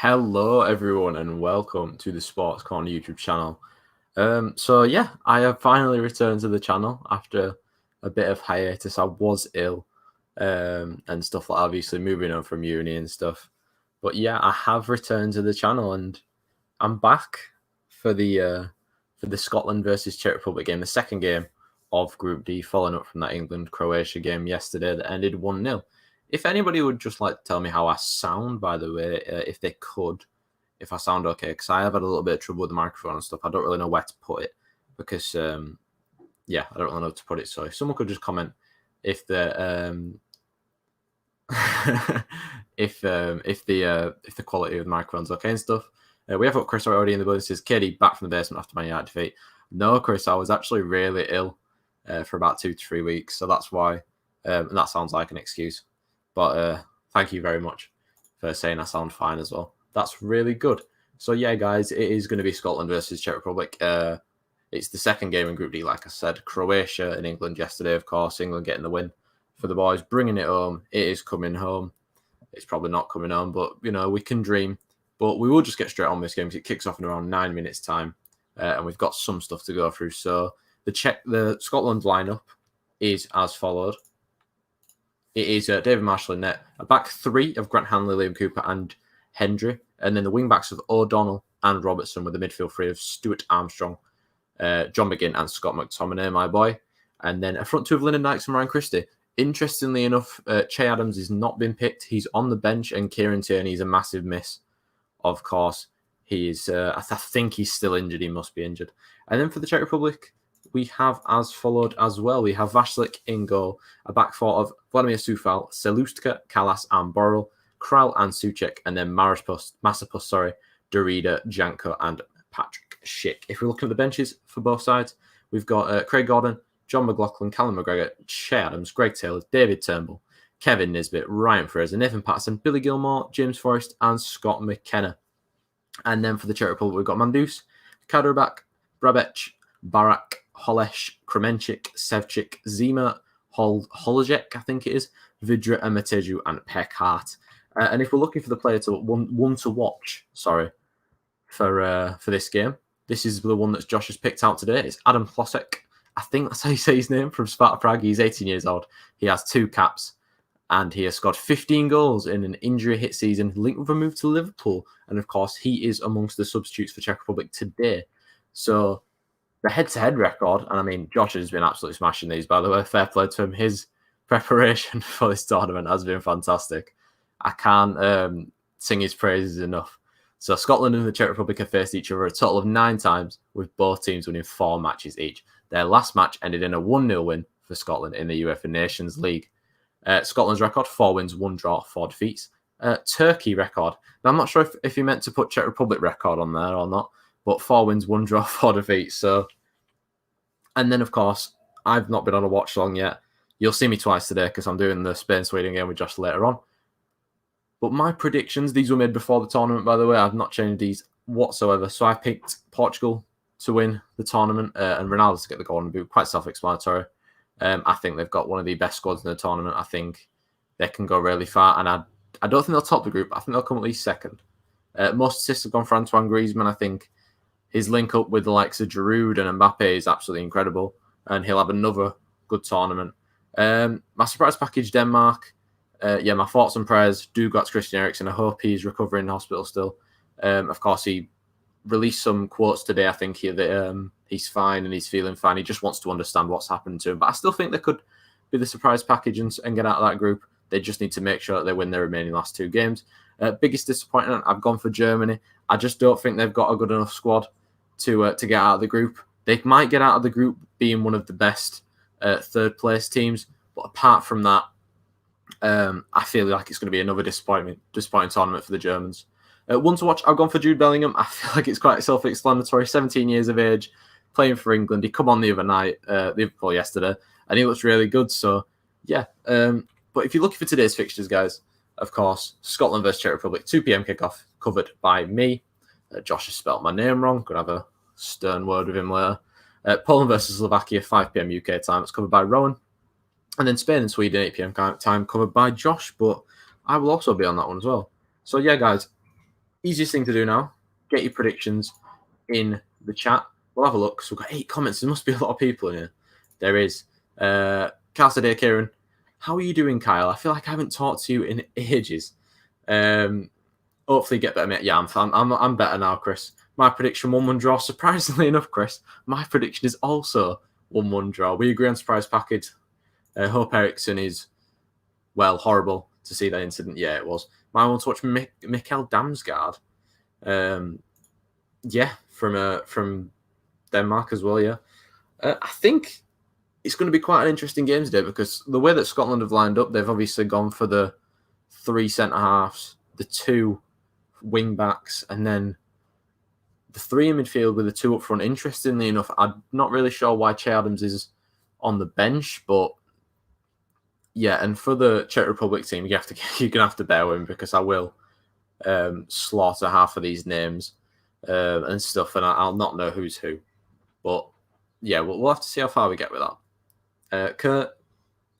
Hello, everyone, and welcome to the Sports Corner YouTube channel. I have finally returned to the channel after a bit of hiatus. I was ill and stuff like obviously moving on from uni and stuff. But yeah, I have returned to the channel and I'm back for the Scotland versus Czech Republic game, the second game of Group D, following up from that England-Croatia game yesterday that ended 1-0. If anybody would just like to tell me how I sound, by the way, if they could, if I sound okay, because I have had a little bit of trouble with the microphone and stuff. I don't really know where to put it because, I don't really know where to put it. So if someone could just comment if the if the quality of the microphone's okay and stuff. We have got Chris already in the building. This is Kieren D back from the basement after Man United defeat. No, Chris, I was actually really ill for about 2 to 3 weeks, so that's why, and that sounds like an excuse. But thank you very much for saying I sound fine as well. That's really good. So yeah, guys, it is going to be Scotland versus Czech Republic. It's the second game in Group D, like I said. Croatia and England yesterday, of course. England getting the win for the boys, bringing it home. It is coming home. It's probably not coming home, but, you know, we can dream. But we will just get straight on this game because it kicks off in around 9 minutes' time. And we've got some stuff to go through. So the Scotland lineup is as followed. It is David Marshall in net, a back three of Grant Hanley, Liam Cooper and Hendry, and then the wing backs of O'Donnell and Robertson with the midfield three of Stuart Armstrong, John McGinn and Scott McTominay, my boy. And then a front two of Lyndon Dykes and Ryan Christie. Interestingly enough, Che Adams has not been picked. He's on the bench, and Kieren D is a massive miss. Of course, he is. I think he's still injured. He must be injured. And then for the Czech Republic, we have as followed as well. We have Václav in goal, a back four of Vladimir Soufal, Selustka, Kalas and Borrell, Kral and Soucek, and then Masopust, Derrida, Janko and Patrick Schick. If we're looking at the benches for both sides, we've got Craig Gordon, John McLaughlin, Callum McGregor, Che Adams, Greg Taylor, David Turnbull, Kevin Nisbet, Ryan Fraser, Nathan Patterson, Billy Gilmore, James Forrest and Scott McKenna. And then for the Czech Republic, we've got Mandus, Kaderbach, Brabec, Barak, Holesh, Kremenchik, Sevchik, Zima, Holojek, I think it is, Vidra and Mateju and Peckhart. And if we're looking for the player to one to watch, for this game, this is the one that Josh has picked out today. It's Adam Klosek. I think that's how you say his name, from Sparta Prague. He's 18 years old. He has 2 caps and he has scored 15 goals in an injury-hit season, linked with a move to Liverpool. And of course, he is amongst the substitutes for Czech Republic today. So the head-to-head record, and I mean, Josh has been absolutely smashing these, by the way. Fair play to him. His preparation for this tournament has been fantastic. I can't sing his praises enough. So Scotland and the Czech Republic have faced each other a total of 9 times, with both teams winning 4 matches each. Their last match ended in a 1-0 win for Scotland in the UEFA Nations League. Scotland's record, 4 wins, 1 draw, 4 defeats. Turkey record. Now, I'm not sure if you meant to put Czech Republic record on there or not, but 4 wins, 1 draw, 4 defeats. So, and then, of course, I've not been on a watch-along yet. You'll see me twice today because I'm doing the Spain-Sweden game with Josh later on. But my predictions, these were made before the tournament, by the way. I've not changed these whatsoever. So I picked Portugal to win the tournament and Ronaldo to get the golden boot. Quite self-explanatory. I think they've got one of the best squads in the tournament. I think they can go really far. And I don't think they'll top the group. I think they'll come at least second. Most assists have gone for Antoine Griezmann. I think his link up with the likes of Giroud and Mbappe is absolutely incredible. And he'll have another good tournament. My surprise package, Denmark. My thoughts and prayers do go to Christian Eriksen. I hope he's recovering in hospital still. Of course, he released some quotes today. I think that he's fine and he's feeling fine. He just wants to understand what's happened to him. But I still think they could be the surprise package and get out of that group. They just need to make sure that they win their remaining last 2 games. Biggest disappointment, I've gone for Germany. I just don't think they've got a good enough squad to get out of the group. They might get out of the group being one of the best third-place teams. But apart from that, I feel like it's going to be another disappointing tournament for the Germans. One to watch, I've gone for Jude Bellingham. I feel like it's quite self-explanatory. 17 years of age, playing for England. He come on the other night, yesterday, and he looks really good. So, yeah. But if you're looking for today's fixtures, guys, of course, Scotland versus Czech Republic, 2 p.m. kickoff, covered by me. Josh has spelt my name wrong. Could have a stern word with him later. Poland versus Slovakia, 5 p.m. UK time. It's covered by Rowan. And then Spain and Sweden, 8 p.m. time, covered by Josh. But I will also be on that one as well. So, yeah, guys, easiest thing to do now, get your predictions in the chat. We'll have a look. So we've got 8 comments. There must be a lot of people in here. There is. Kyle said, Kieran, how are you doing, Kyle? I feel like I haven't talked to you in ages. Hopefully get better, mate. Yeah, I'm better now, Chris. My prediction, 1-1 draw. Surprisingly enough, Chris, my prediction is also 1-1 draw. We agree on surprise package. Hope Eriksson is, well, horrible to see that incident. Yeah, it was. I want to watch Mikkel Damsgaard. Yeah, from Denmark as well, yeah. I think it's going to be quite an interesting game today because the way that Scotland have lined up, they've obviously gone for the 3 centre-halves, the 2 wing-backs, and then the 3 in midfield with the 2 up front. Interestingly enough, I'm not really sure why Che Adams is on the bench, but yeah, and for the Czech Republic team, you're going to have to bear with him because I will slaughter half of these names and stuff, and I'll not know who's who. But yeah, we'll have to see how far we get with that. Kurt,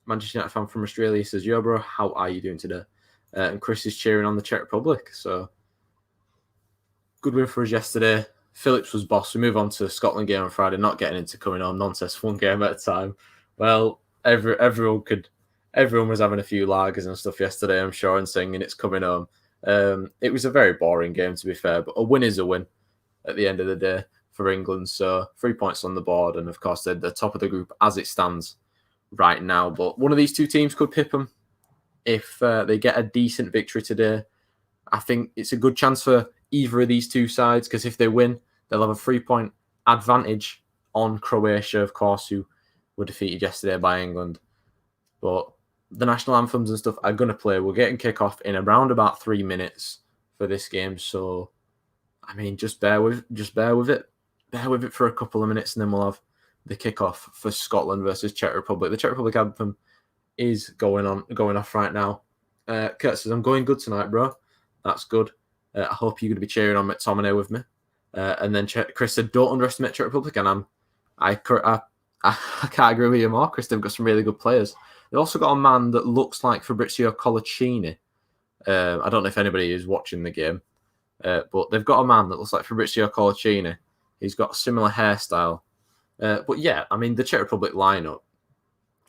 Manchester United fan from Australia, says, "Yo, bro, how are you doing today?" And Chris is cheering on the Czech Republic. So good win for us yesterday. Phillips was boss. We move on to the Scotland game on Friday. Not getting into coming on nonsense, 1 game at a time. Well, everyone was having a few lagers and stuff yesterday, I'm sure, and singing "It's Coming Home." It was a very boring game, to be fair, but a win is a win at the end of the day for England. So 3 points on the board, and of course they're the top of the group as it stands right now. But one of these 2 teams could pip them if they get a decent victory today. I think it's a good chance for either of these 2 sides because if they win, they'll have a 3-point advantage on Croatia, of course, who were defeated yesterday by England. But the national anthems and stuff are going to play. We're getting kick-off in around about 3 minutes for this game. So, I mean, just bear with it. Bear with it for a couple of minutes, and then we'll have the kick-off for Scotland versus Czech Republic. The Czech Republic anthem is going off right now. Kurt says, "I'm going good tonight, bro." That's good. I hope you're going to be cheering on McTominay with me. And then Chris said, "Don't underestimate Czech Republic," and I can't agree with you more, Chris. They've got some really good players. They've also got a man that looks like Fabrizio Colaccini. I don't know if anybody is watching the game, but they've got a man that looks like Fabrizio Colaccini. He's got a similar hairstyle. But yeah, I mean, the Czech Republic lineup,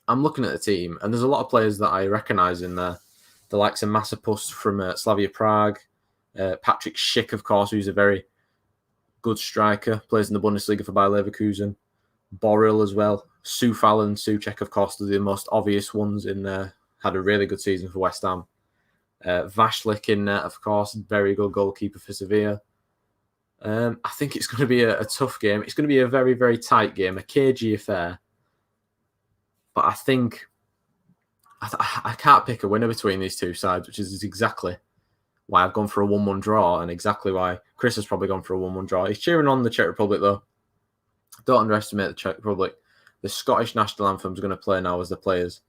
I'm looking at the team, and there's a lot of players that I recognise in there. The likes of Masopust from Slavia Prague, Patrick Schick, of course, who's a very good striker, plays in the Bundesliga for Bayer Leverkusen. Borrell as well. Soufal and Soucek, of course, are the most obvious ones in there. Had a really good season for West Ham. Vashlik in there, of course, very good goalkeeper for Sevilla. I think it's going to be a tough game. It's going to be a very, very tight game, a cagey affair. But I think I can't pick a winner between these 2 sides, which is exactly why I've gone for a 1-1 draw and exactly why Chris has probably gone for a 1-1 draw. He's cheering on the Czech Republic, though. Don't underestimate the Czech Republic. The Scottish national anthem is going to play now as the players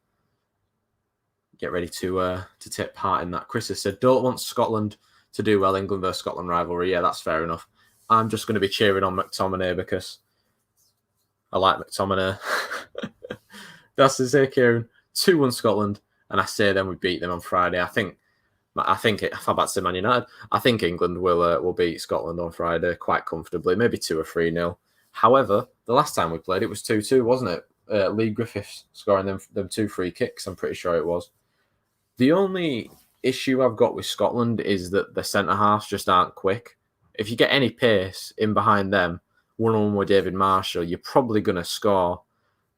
get ready to take part in that. Chris has said, "Don't want Scotland to do well, England versus Scotland rivalry." Yeah, that's fair enough. I'm just going to be cheering on McTominay because I like McTominay. That's to say, Kieran, 2-1 Scotland, and I say then we beat them on Friday. I think if I'm about to say Man United, I think England will beat Scotland on Friday quite comfortably, maybe 2 or 3-0. However, the last time we played, it was 2-2, wasn't it? Lee Griffiths scoring them 2 free kicks, I'm pretty sure it was. The only issue I've got with Scotland is that the centre-halves just aren't quick. If you get any pace in behind them, 1-on-1 with David Marshall, you're probably going to score.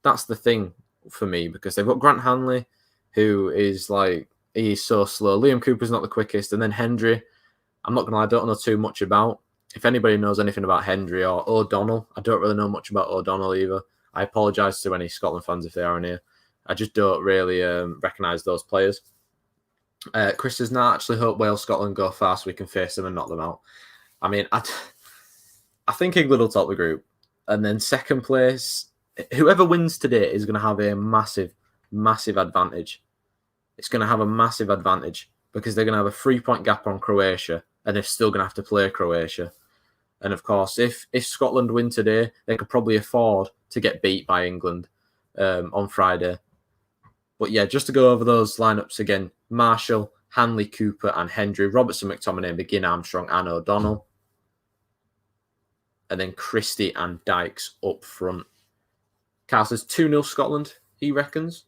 That's the thing for me, because they've got Grant Hanley, who is he's so slow. Liam Cooper's not the quickest. And then Hendry, I'm not going to lie, I don't know too much about. If anybody knows anything about Hendry or O'Donnell, I don't really know much about O'Donnell either. I apologise to any Scotland fans if they are in here. I just don't really recognise those players. Chris does not actually hope Wales-Scotland go far so we can face them and knock them out. I mean, I think England will top the group. And then second place, whoever wins today is going to have a massive, massive advantage. It's going to have a massive advantage because they're going to have a 3-point gap on Croatia and they're still going to have to play Croatia. And of course, if Scotland win today, they could probably afford to get beat by England on Friday. But yeah, just to go over those lineups again, Marshall, Hanley, Cooper, and Hendry. Robertson, McTominay, McGinn, Armstrong, and O'Donnell. And then Christie and Dykes up front. Carl says 2-0 Scotland, he reckons.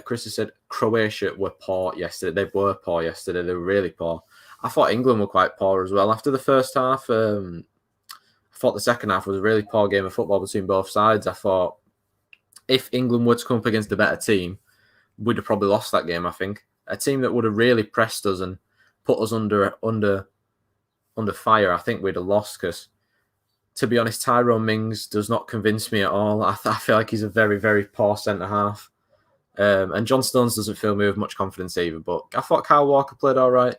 Christie said Croatia were poor yesterday. They were poor yesterday. They were really poor. I thought England were quite poor as well. After the first half, I thought the second half was a really poor game of football between both sides. I thought if England were to come up against a better team, we'd have probably lost that game, I think. A team that would have really pressed us and put us under fire, I think we'd have lost because, to be honest, Tyrone Mings does not convince me at all. I feel like he's a very, very poor centre-half. And John Stones doesn't fill me with much confidence either. But I thought Kyle Walker played all right.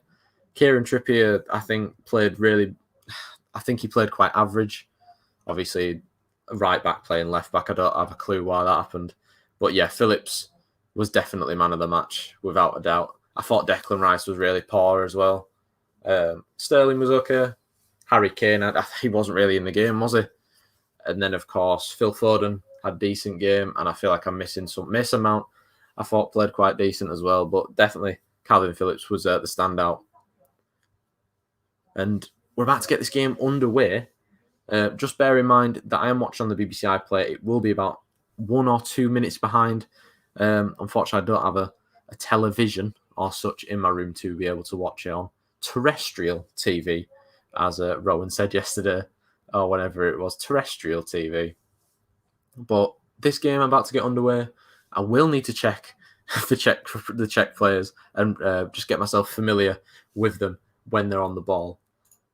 Kieran Trippier, I think he played quite average. Obviously, right back playing left back. I don't have a clue why that happened. But yeah, Phillips was definitely man of the match, without a doubt. I thought Declan Rice was really poor as well. Sterling was okay. Harry Kane, he wasn't really in the game, was he? And then, of course, Phil Foden had a decent game, and I feel like I'm missing some. Mason Mount, I thought, played quite decent as well, but definitely Calvin Phillips was the standout. And we're about to get this game underway. Just bear in mind that I am watching on the BBC iPlayer. It will be about 1 or 2 minutes behind. Unfortunately, I don't have a television or such in my room to be able to watch it on terrestrial TV, as Rowan said yesterday, or whenever it was, terrestrial TV. But this game I'm about to get underway, I will need to check the Czech players and just get myself familiar with them when they're on the ball,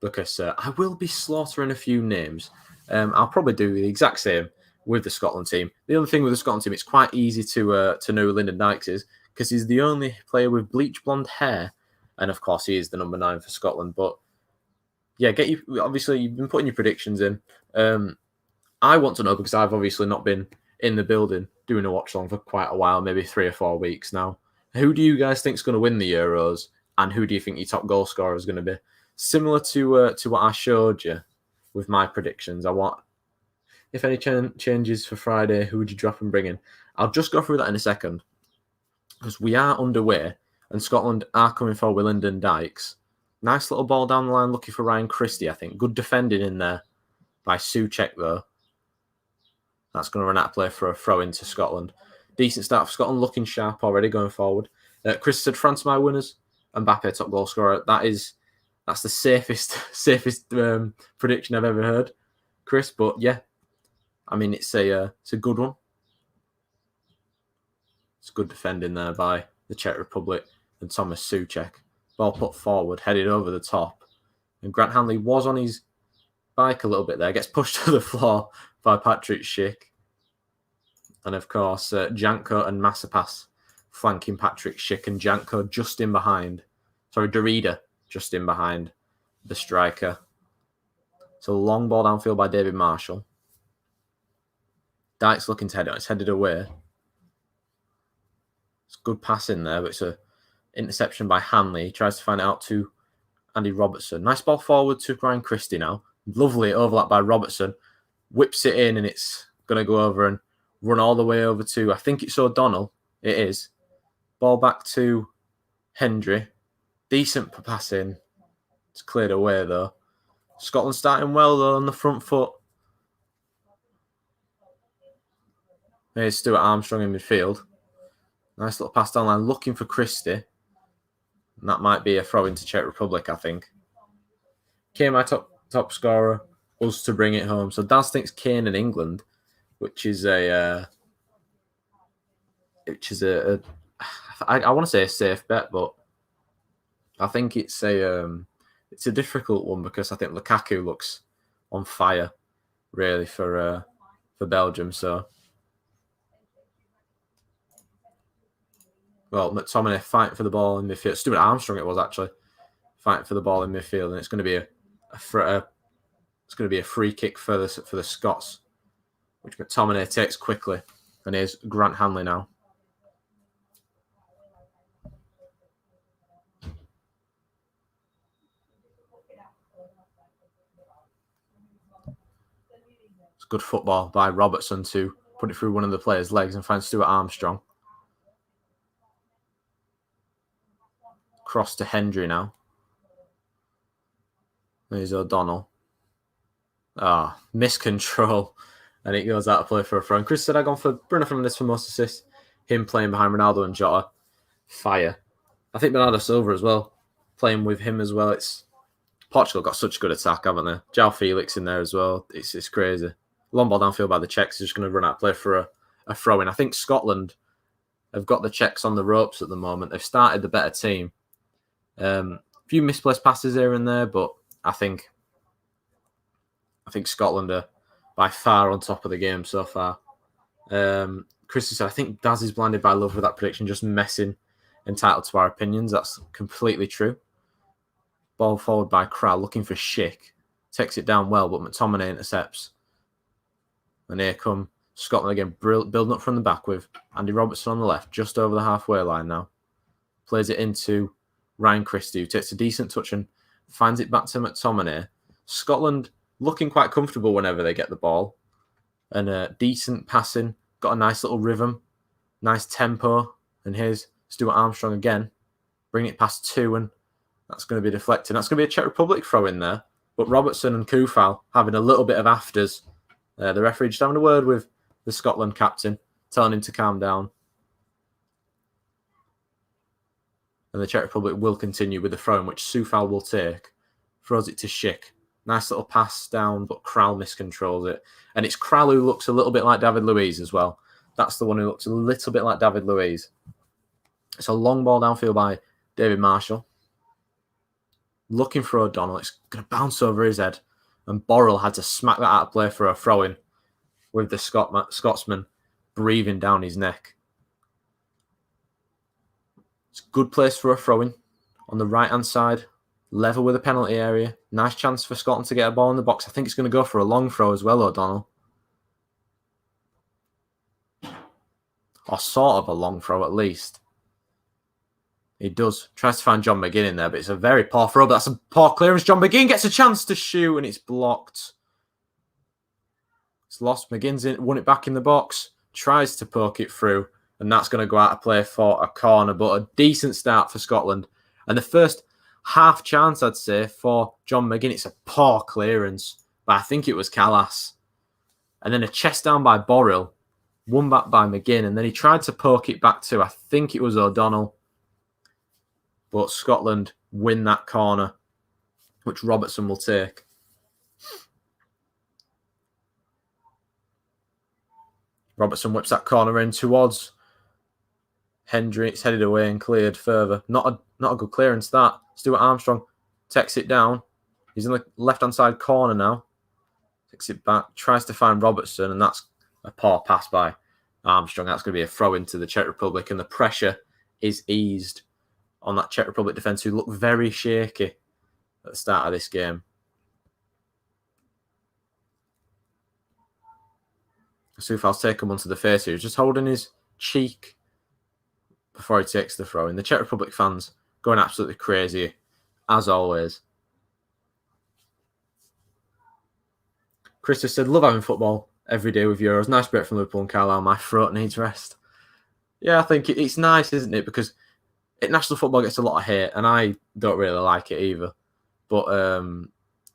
because I will be slaughtering a few names. I'll probably do the exact same with the Scotland team. The other thing with the Scotland team, it's quite easy to know who Lyndon Dykes is, because he's the only player with bleach blonde hair, and of course he is the number 9 for Scotland. But yeah, obviously you've been putting your predictions in. I want to know, because I've obviously not been in the building doing a watch along for quite a while, maybe 3 or 4 weeks now. Who do you guys think is going to win the Euros, and who do you think your top goal scorer is going to be? Similar to what I showed you with my predictions. I want, if any changes for Friday, who would you drop and bring in? I'll just go through that in a second, because we are underway, and Scotland are coming forward with Lyndon Dykes. Nice little ball down the line, looking for Ryan Christie, I think. Good defending in there by Soucek, though. That's going to run out of play for a throw into Scotland. Decent start for Scotland, looking sharp already going forward. Chris said France my winners, Mbappe top goal scorer. That's the safest prediction I've ever heard, Chris. But yeah, I mean it's a good one. It's good defending there by the Czech Republic and Thomas Soucek. Ball put forward, headed over the top, and Grant Hanley was on his bike a little bit there. Gets pushed to the floor by Patrick Schick. And of course, Janko and Massapas flanking Patrick Schick, and Janko just in behind. Sorry, Derrida just in behind the striker. So long ball downfield by David Marshall. Dykes looking to head it. It's headed away. It's a good pass in there, but it's a interception by Hanley. He tries to find it out to Andy Robertson. Nice ball forward to Ryan Christie now. Lovely overlap by Robertson. Whips it in, and it's going to go over and run all the way over to, I think it's O'Donnell. It is. Ball back to Hendry. Decent pass in. It's cleared away, though. Scotland starting well, though, on the front foot. Here's Stuart Armstrong in midfield. Nice little pass down line, looking for Christie. And that might be a throw into Czech Republic, I think. Kane, my top scorer, us to bring it home. So Daz thinks Kane in England, which is I want to say a safe bet, but I think it's a difficult one, because I think Lukaku looks on fire, really, for Belgium. So, well, McTominay fighting for the ball in midfield. Stuart Armstrong it was actually fighting for the ball in midfield, and it's going to be a free kick for the Scots, which McTominay takes quickly. And here's Grant Hanley now. It's good football by Robertson to put it through one of the players' legs and find Stuart Armstrong. Cross to Hendry now. There's O'Donnell. Miscontrol. And it goes out of play for a throw. And Chris said I've gone for Bruno Fernandes for most assists. Him playing behind Ronaldo and Jota. Fire. I think Bernardo Silva as well. Playing with him as well. It's Portugal got such good attack, haven't they? João Felix in there as well. It's crazy. Long ball downfield by the Czechs is just going to run out of play for a throw-in. I think Scotland have got the Czechs on the ropes at the moment. They've started the better team. A few misplaced passes here and there, but I think Scotland are by far on top of the game so far. Chris said, I think Daz is blinded by love with that prediction, just messing, entitled to our opinions. That's completely true. Ball forward by Kral, looking for Schick. Takes it down well, but McTominay intercepts. And here come Scotland again, building up from the back with Andy Robertson on the left, just over the halfway line now. Plays it into Ryan Christie, who takes a decent touch and finds it back to McTominay. Scotland looking quite comfortable whenever they get the ball. And decent passing, got a nice little rhythm, nice tempo. And here's Stuart Armstrong again, bring it past two, and that's going to be deflected. That's going to be a Czech Republic throw in there. But Robertson and Kufal having a little bit of afters. The referee just having a word with the Scotland captain, telling him to calm down. And the Czech Republic will continue with the throw in, which Sufal will take. Throws it to Schick. Nice little pass down, but Kral miscontrols it. And it's Kral who looks a little bit like David Luiz as well. That's the one who looks a little bit like David Luiz. It's a long ball downfield by David Marshall. Looking for O'Donnell. It's going to bounce over his head. And Borrell had to smack that out of play for a throw-in with the Scotsman breathing down his neck. It's a good place for a throw-in on the right-hand side. Level with the penalty area. Nice chance for Scotland to get a ball in the box. I think it's going to go for a long throw as well, O'Donnell. Or sort of a long throw at least. He does. Tries to find John McGinn in there, but it's a very poor throw. But that's a poor clearance. John McGinn gets a chance to shoot, and it's blocked. It's lost. McGinn's won it back in the box. Tries to poke it through, and that's going to go out of play for a corner. But a decent start for Scotland. And the first half chance, I'd say, for John McGinn. It's a poor clearance, but I think it was Callas. And then a chest down by Borrell. Won back by McGinn, and then he tried to poke it back to, I think it was O'Donnell. But Scotland win that corner, which Robertson will take. Robertson whips that corner in towards Hendry. It's headed away and cleared further. Not a good clearance, that. Stuart Armstrong takes it down. He's in the left-hand side corner now. Takes it back. Tries to find Robertson, and that's a poor pass by Armstrong. That's going to be a throw into the Czech Republic, and the pressure is eased on that Czech Republic defence, who look very shaky at the start of this game. Sufal's taken one to the face here. He's just holding his cheek before he takes the throw in. The Czech Republic fans going absolutely crazy, as always. Chris has said, love having football every day with Euros. Nice break from Liverpool and Carlisle. My throat needs rest. Yeah, I think it's nice, isn't it? Because national football gets a lot of hate, and I don't really like it either. But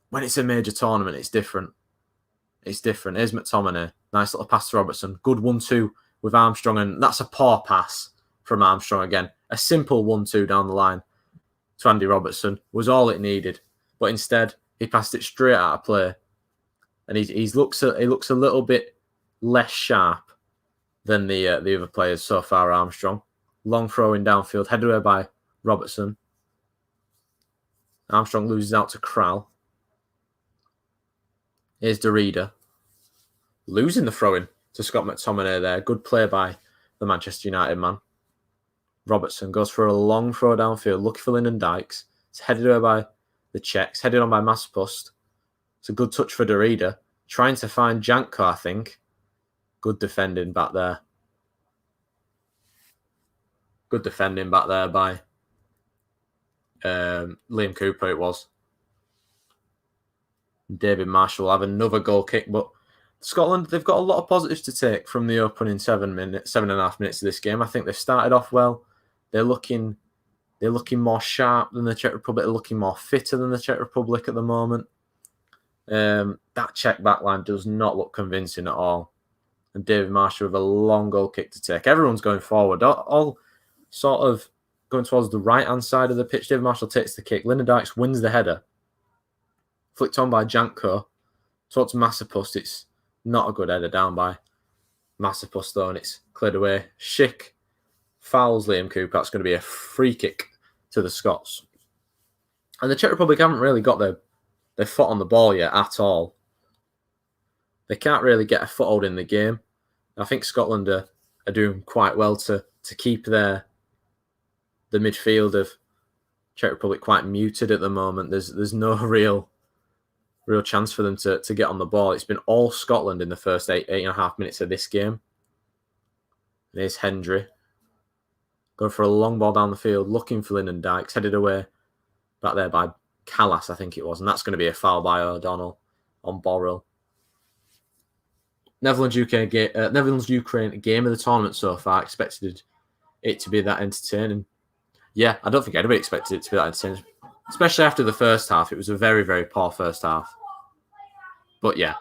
when it's a major tournament, it's different. It's different. Here's McTominay. Nice little pass to Robertson. Good 1-2 with Armstrong, and that's a poor pass from Armstrong again. A simple 1-2 down the line to Andy Robertson was all it needed. But instead, he passed it straight out of play. And he looks a little bit less sharp than the other players so far, Armstrong. Long throw in downfield, headed away by Robertson. Armstrong loses out to Kral. Here's Derrida. Losing the throw-in to Scott McTominay there. Good play by the Manchester United man. Robertson goes for a long throw downfield, looking for Lyndon Dykes. It's headed away by the Czechs, headed on by Maspost. It's a good touch for Derrida. Trying to find Janko, I think. Good defending back there. Good defending back there by Liam Cooper, it was. David Marshall will have another goal kick, but Scotland, they've got a lot of positives to take from the opening 7.5 minutes of this game. I think they've started off well. They're looking They're looking more sharp than the Czech Republic. They're looking more fitter than the Czech Republic at the moment. That Czech backline does not look convincing at all. And David Marshall with a long goal kick to take. Everyone's going forward. All sort of going towards the right-hand side of the pitch. David Marshall takes the kick. Lyndon Dykes wins the header. Flicked on by Janko. Towards Masopust. It's not a good header down by Masopust, though, and it's cleared away. Schick fouls Liam Cooper. That's going to be a free kick to the Scots. And the Czech Republic haven't really got their foot on the ball yet at all. They can't really get a foothold in the game. I think Scotland are doing quite well to keep the midfield of Czech Republic quite muted at the moment. There's no real chance for them to get on the ball. It's been all Scotland in the first eight and a half minutes of this game. There's Hendry. Going for a long ball down the field, looking for Lyndon Dykes, headed away back there by Callas, I think it was. And that's going to be a foul by O'Donnell on Borrell. Netherlands-Ukraine game of the tournament so far. Expected it to be that entertaining. Yeah, I don't think anybody expected it to be that entertaining. Especially after the first half. It was a very, very poor first half. But yeah.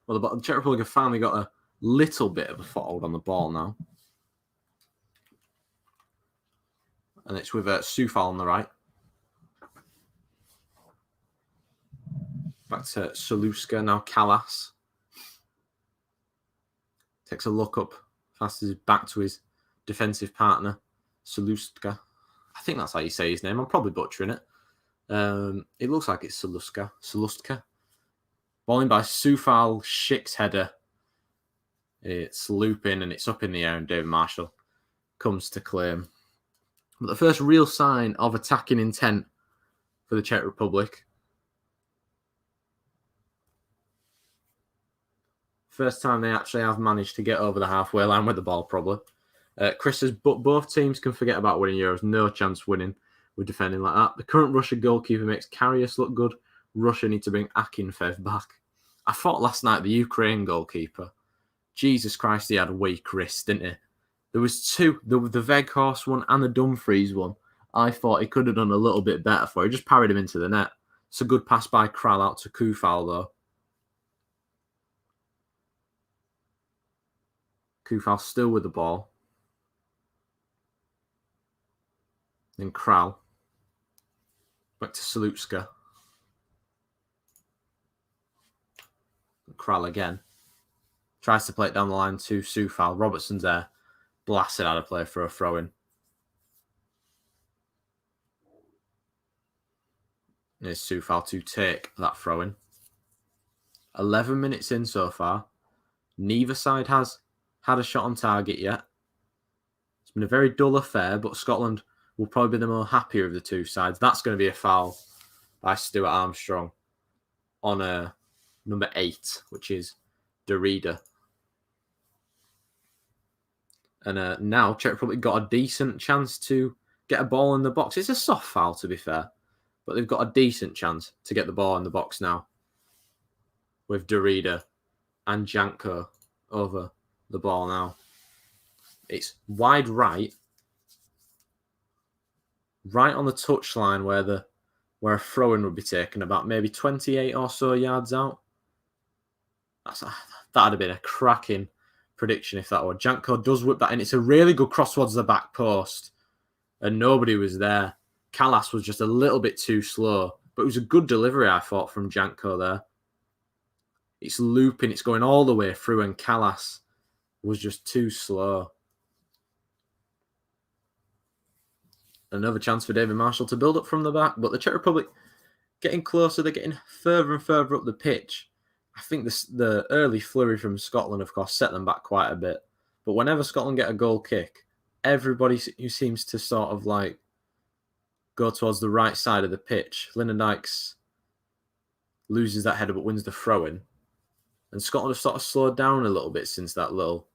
Well, the Czech Republic have finally got a little bit of a foothold on the ball now. And it's with Soufal on the right. Back to Saluska, now Callas. Takes a look up, passes back to his defensive partner, Saluska. I think that's how you say his name. I'm probably butchering it. It looks like it's Saluska. Bowling by Soufal, Schick's header. It's looping and it's up in the air, and David Marshall comes to claim. But the first real sign of attacking intent for the Czech Republic. First time they actually have managed to get over the halfway line with the ball, probably. Chris says, but both teams can forget about winning Euros. No chance winning with defending like that. The current Russia goalkeeper makes Karius look good. Russia need to bring Akinfev back. I thought last night the Ukraine goalkeeper, Jesus Christ, he had a weak wrist, didn't he? There was two, the Veghorst one and the Dumfries one. I thought he could have done a little bit better for. He just parried him into the net. It's a good pass by Kral out to Kufal, though. Kufal still with the ball. Then Kral. Back to Salutska. Kral again. Tries to play it down the line to Soufal. Robertson's there. Blasted out of play for a throw-in. Here's Soufal to take that throw-in. 11 minutes in so far. Neither side has had a shot on target yet. It's been a very dull affair, but Scotland will probably be the more happier of the two sides. That's going to be a foul by Stuart Armstrong on number 8, which is Derrida. And now Czech Republic got a decent chance to get a ball in the box. It's a soft foul, to be fair, but they've got a decent chance to get the ball in the box now with Derrida and Janko over the ball now. It's wide right on the touchline where a throw-in would be taken, about maybe 28 or so yards out. That'd have been a cracking prediction if that were. Janko does whip that in. It's a really good cross towards the back post, and nobody was there. Callas was just a little bit too slow, but it was a good delivery, I thought, from Janko there. It's looping, it's going all the way through, and Callas was just too slow. Another chance for David Marshall to build up from the back, but the Czech Republic getting closer, they're getting further and further up the pitch. I think the early flurry from Scotland, of course, set them back quite a bit. But whenever Scotland get a goal kick, everybody who seems to sort of like go towards the right side of the pitch. Lyndon Dykes loses that header but wins the throw-in. And Scotland have sort of slowed down a little bit since that little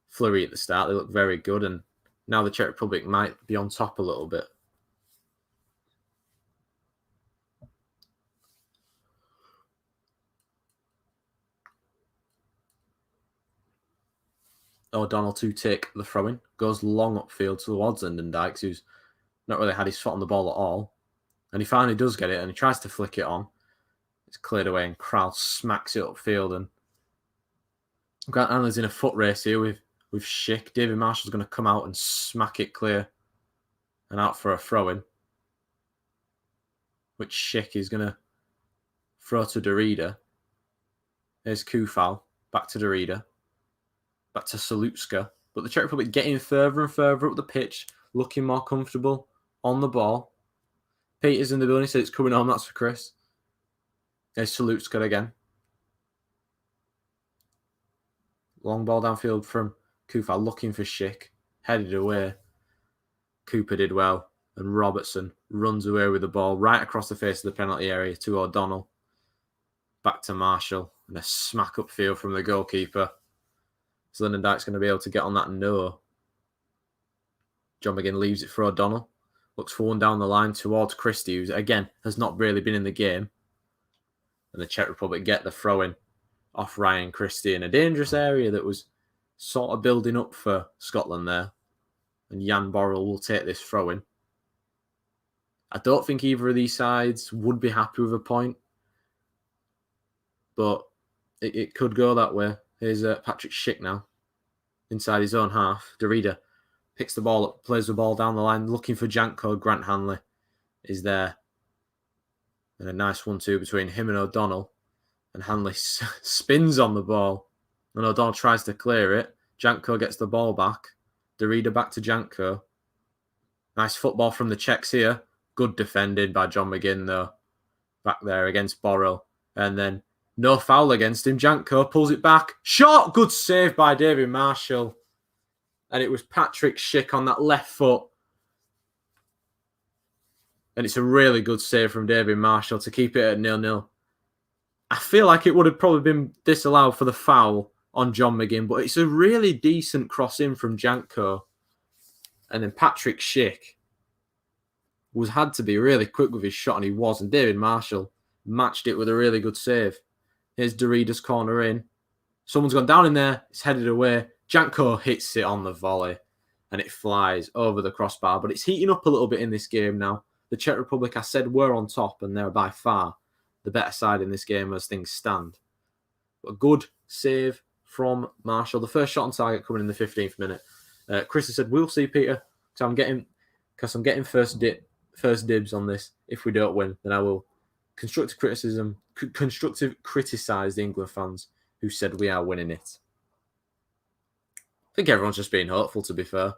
flurry at the start. They look very good, and now the Czech Republic might be on top a little bit. O'Donnell to take the throw-in. Goes long upfield towards Lyndon Dykes, who's not really had his foot on the ball at all. And he finally does get it, and he tries to flick it on. It's cleared away, and Krall smacks it upfield. And Grant Hanley's in a foot race here with Schick. David Marshall's going to come out and smack it clear and out for a throw-in, which Schick is going to throw to Derrida. There's Kufal. Back to Derrida. Back to Soucek. But the Czech Republic getting further and further up the pitch, looking more comfortable on the ball. Peter's in the building, said it's coming home. That's for Chris. There's Soucek again. Long ball downfield from Kufal, looking for Schick. Headed away. Cooper did well. And Robertson runs away with the ball right across the face of the penalty area to O'Donnell. Back to Marshall. And a smack upfield from the goalkeeper. So Lyndon Dykes going to be able to get on that no. John McGinn leaves it for O'Donnell. Looks for one down the line towards Christie, who, again, has not really been in the game. And the Czech Republic get the throw-in off Ryan Christie in a dangerous area that was sort of building up for Scotland there. And Jan Borrell will take this throw-in. I don't think either of these sides would be happy with a point. But it could go that way. Here's Patrick Schick now. Inside his own half. Derrida picks the ball up, plays the ball down the line, looking for Janko. Grant Hanley is there. And a nice 1-2 between him and O'Donnell. And Hanley spins on the ball. And O'Donnell tries to clear it. Janko gets the ball back. Derrida back to Janko. Nice football from the Czechs here. Good defending by John McGinn, though. Back there against Borrell. And then no foul against him. Janko pulls it back. Shot! Good save by David Marshall. And it was Patrick Schick on that left foot. And it's a really good save from David Marshall to keep it at 0-0. I feel like it would have probably been disallowed for the foul on John McGinn, but it's a really decent cross in from Janko. And then Patrick Schick had to be really quick with his shot, and he was. And David Marshall matched it with a really good save. Here's Derrida's corner in. Someone's gone down in there. It's headed away. Janko hits it on the volley, and it flies over the crossbar. But it's heating up a little bit in this game now. The Czech Republic, I said, were on top, and they're by far the better side in this game as things stand. But a good save from Marshall. The first shot on target coming in the 15th minute. Chris has said, "We'll see, Peter, because I'm getting first dibs on this. If we don't win, then I will constructive criticize the England fans who said we are winning it." I think everyone's just being hopeful, to be fair.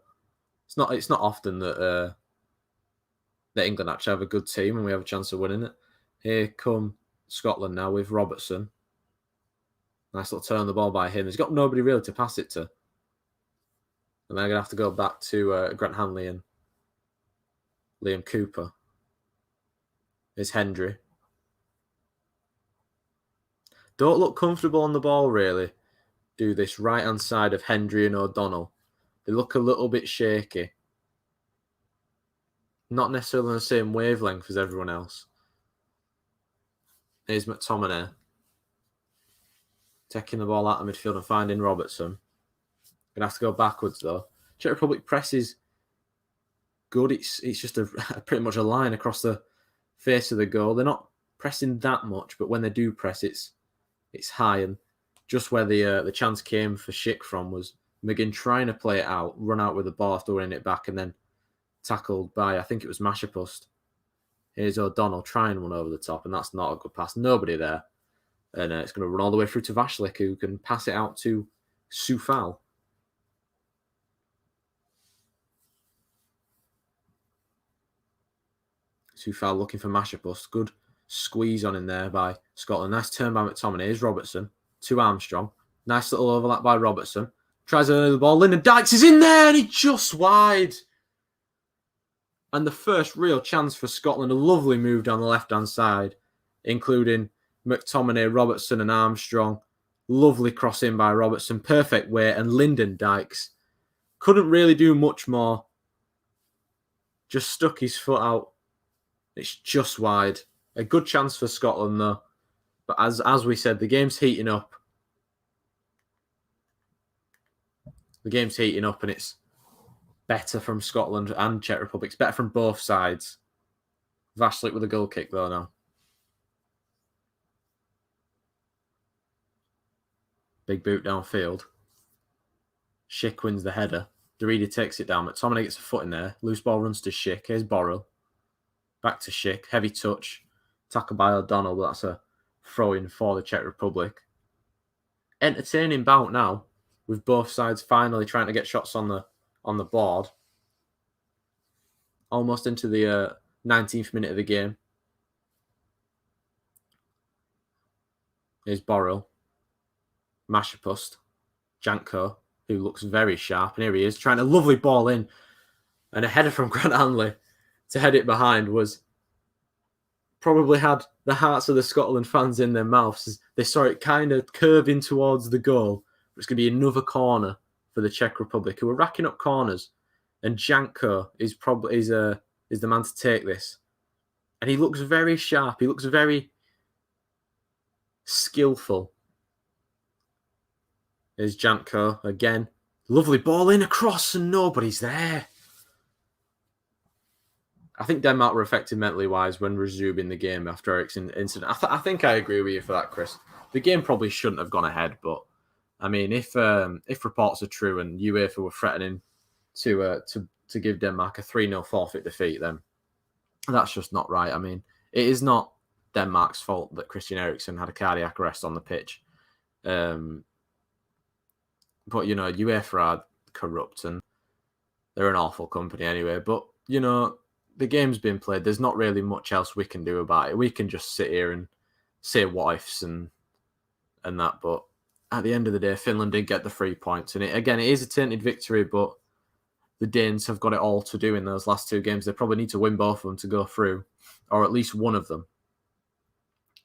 It's not often that England actually have a good team and we have a chance of winning it. Here come Scotland now with Robertson. Nice little turn on the ball by him. He's got nobody really to pass it to. And they're going to have to go back to Grant Hanley and Liam Cooper. Here's Hendry. Don't look comfortable on the ball, really. Do this right-hand side of Hendry and O'Donnell. They look a little bit shaky. Not necessarily on the same wavelength as everyone else. Here's McTominay. Taking the ball out of midfield and finding Robertson. Going to have to go backwards, though. Czech Republic press is good. It's just pretty much a line across the face of the goal. They're not pressing that much, but when they do press, it's high. And just where the chance came for Schick from was McGinn trying to play it out, run out with the ball after winning it back, and then tackled by, I think it was Mashapust. Here's O'Donnell trying one over the top, and that's not a good pass. Nobody there. And it's going to run all the way through to Vashlik, who can pass it out to Soufal. Soufal looking for Mashapust. Good squeeze on in there by Scotland. Nice turn by McTominay. Here's Robertson to Armstrong. Nice little overlap by Robertson. Tries another ball. Lyndon Dykes is in there and he's just wide. And the first real chance for Scotland, a lovely move down the left-hand side, including McTominay, Robertson and Armstrong. Lovely cross in by Robertson, perfect way, and Lyndon Dykes couldn't really do much more. Just stuck his foot out. It's just wide. A good chance for Scotland though. But as we said, the game's heating up. The game's heating up and it's better from Scotland and Czech Republic. It's better from both sides. Vashlik with a goal kick though now. Big boot downfield. Schick wins the header. Darida takes it down. McTominay gets a foot in there. Loose ball runs to Schick. Here's Borrell. Back to Schick. Heavy touch. Tackle by O'Donnell, but that's a throw-in for the Czech Republic. Entertaining bout now, with both sides finally trying to get shots on the board. Almost into the 19th minute of the game. Here's Borrell. Mashapust. Janko, who looks very sharp. And here he is, trying a lovely ball in. And a header from Grant Hanley to head it behind was probably had the hearts of the Scotland fans in their mouths. They saw it kind of curving towards the goal. It's going to be another corner for the Czech Republic, who are racking up corners. And Janko is the man to take this. And he looks very sharp. He looks very skillful. There's Janko again. Lovely ball in across and nobody's there. I think Denmark were affected mentally wise when resuming the game after Eriksen incident. I think I agree with you for that, Chris. The game probably shouldn't have gone ahead, but I mean, if reports are true and UEFA were threatening to give Denmark a 3-0 forfeit defeat, then that's just not right. I mean, it is not Denmark's fault that Christian Eriksen had a cardiac arrest on the pitch. But, you know, UEFA are corrupt and they're an awful company anyway. But, you know, the game's been played. There's not really much else we can do about it. We can just sit here and say what ifs and that. But at the end of the day, Finland did get the 3 points. And it is a tainted victory, but the Danes have got it all to do in those last two games. They probably need to win both of them to go through, or at least one of them.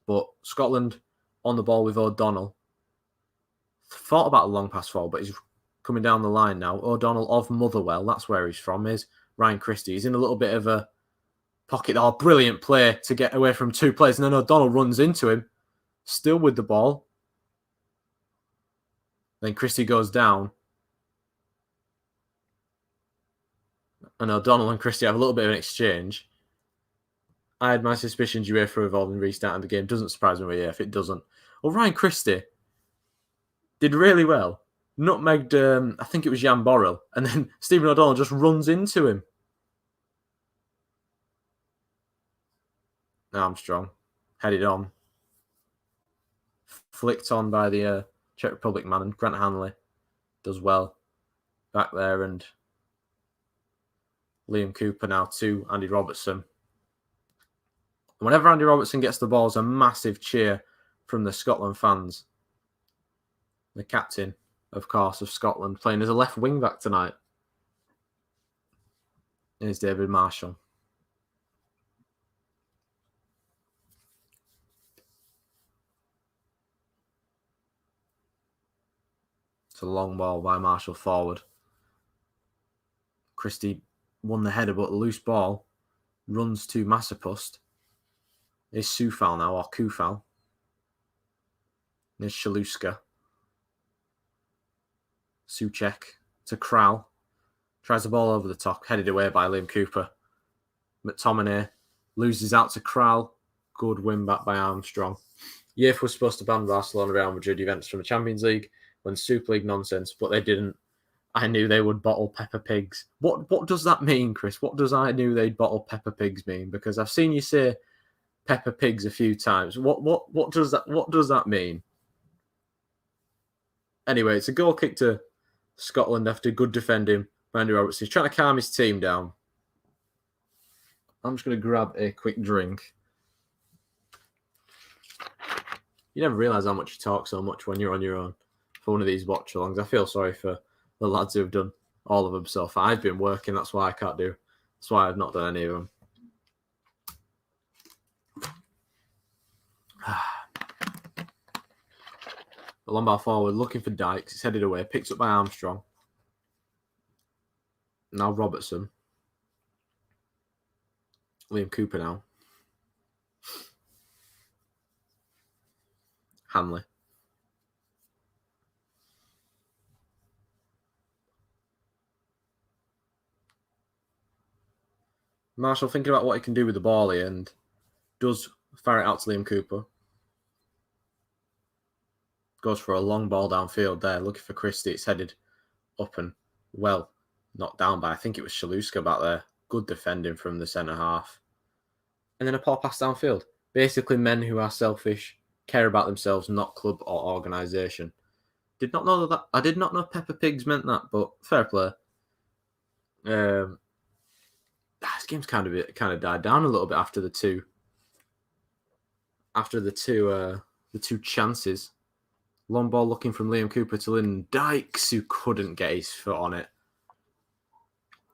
But Scotland on the ball with O'Donnell. Thought about a long pass forward, but he's coming down the line now. O'Donnell of Motherwell, that's where he's from. Here's Ryan Christie. He's in a little bit of a pocket. Oh, brilliant play to get away from two players. And then O'Donnell runs into him, still with the ball. Then Christie goes down. And O'Donnell and Christie have a little bit of an exchange. I had my suspicions UEFA were involved in restarting the game. Doesn't surprise me if it doesn't. Well, Ryan Christie did really well. Nutmegged, I think it was Jan Borrell. And then Stephen O'Donnell just runs into him. Armstrong. Headed on. Flicked on by the Czech Republic man. And Grant Hanley does well. Back there. And Liam Cooper now to Andy Robertson. And whenever Andy Robertson gets the ball, it's a massive cheer from the Scotland fans. The captain, of course, of Scotland, playing as a left wing back tonight. Here's David Marshall. It's a long ball by Marshall forward. Christie won the header, but a loose ball runs to Masopust. Here's Sufal now, or Kufal. There's Shaluska. Soucek to Kral. Tries the ball over the top, headed away by Liam Cooper. McTominay loses out to Kral. Good win back by Armstrong. UEFA was supposed to ban Barcelona, Real Madrid, Juventus from the Champions League when Super League nonsense, but they didn't. I knew they would bottle Peppa Pigs. What does that mean, Chris? What does I knew they'd bottle Peppa Pigs mean? Because I've seen you say Peppa Pigs a few times. What does that mean? Anyway, it's a goal kick to Scotland after good defending by Andy Robertson. He's trying to calm his team down. I'm just going to grab a quick drink. You never realise how much you talk so much when you're on your own for one of these watch-alongs. I feel sorry for the lads who have done all of them so far. I've been working, that's why I can't do. That's why I've not done any of them. The long ball forward, looking for Dykes. It's headed away, picked up by Armstrong. Now Robertson. Liam Cooper now. Hanley. Marshall thinking about what he can do with the ball here and does fire it out to Liam Cooper. Goes for a long ball downfield there, looking for Christie. It's headed up and well knocked down by, I think it was Soucek back there. Good defending from the centre half. And then a poor pass downfield. Basically, men who are selfish, care about themselves, not club or organisation. Did not know that. I did not know Peppa Pigs meant that, but fair play. This game's kind of died down a little bit after the two chances. Long ball looking from Liam Cooper to Lyndon Dykes, who couldn't get his foot on it.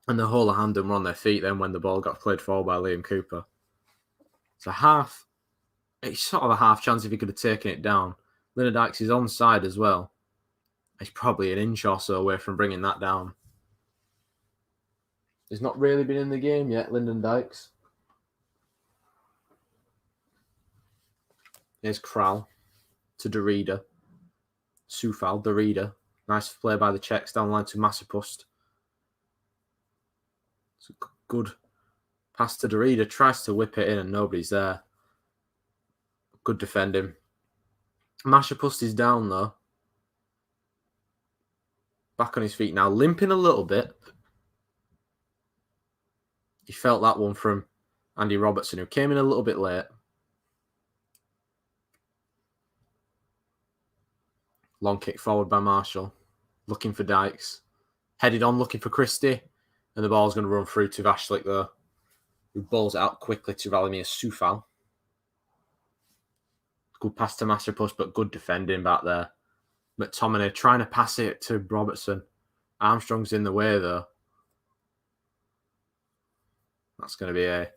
And the whole of Hamden were on their feet then when the ball got played forward by Liam Cooper. It's sort of a half chance if he could have taken it down. Lyndon Dykes is onside as well. He's probably an inch or so away from bringing that down. He's not really been in the game yet, Lyndon Dykes. Here's Kral to Derrida. Soufal, Derrida. Nice play by the Czechs down the line to Masopust. It's a good pass to Derrida. Tries to whip it in and nobody's there. Good defending. Masopust is down though. Back on his feet now. Limping a little bit. He felt that one from Andy Robertson, who came in a little bit late. Long kick forward by Marshall. Looking for Dykes. Headed on, looking for Christie. And the ball's going to run through to Vashlik, though, who balls it out quickly to Valimir Soufal. Good pass to Masopust, but good defending back there. McTominay trying to pass it to Robertson. Armstrong's in the way, though. That's going to be a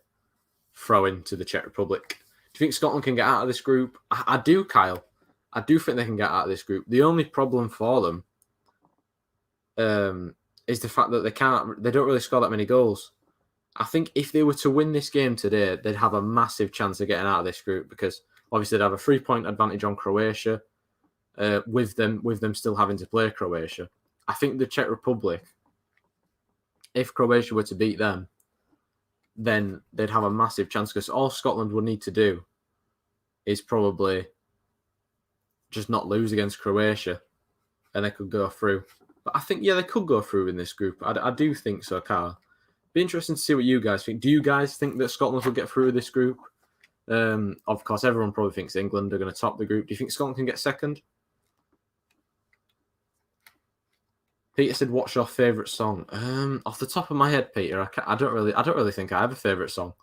throw-in to the Czech Republic. Do you think Scotland can get out of this group? I do, Kyle. I do think they can get out of this group. The only problem for them is the fact that they don't really score that many goals. I think if they were to win this game today, they'd have a massive chance of getting out of this group because obviously they'd have a 3-point advantage on Croatia, with them still having to play Croatia. I think the Czech Republic, if Croatia were to beat them, then they'd have a massive chance because all Scotland would need to do is probably just not lose against Croatia and they could go through. But I think, yeah, they could go through in this group. I do think so, Carl. Be interesting to see what you guys think. Do you guys think that Scotland will get through this group? Of course, everyone probably thinks England are going to top the group. Do you think Scotland can get second? Peter said, "What's your favourite song?" Off the top of my head, Peter, I don't really think I have a favourite song.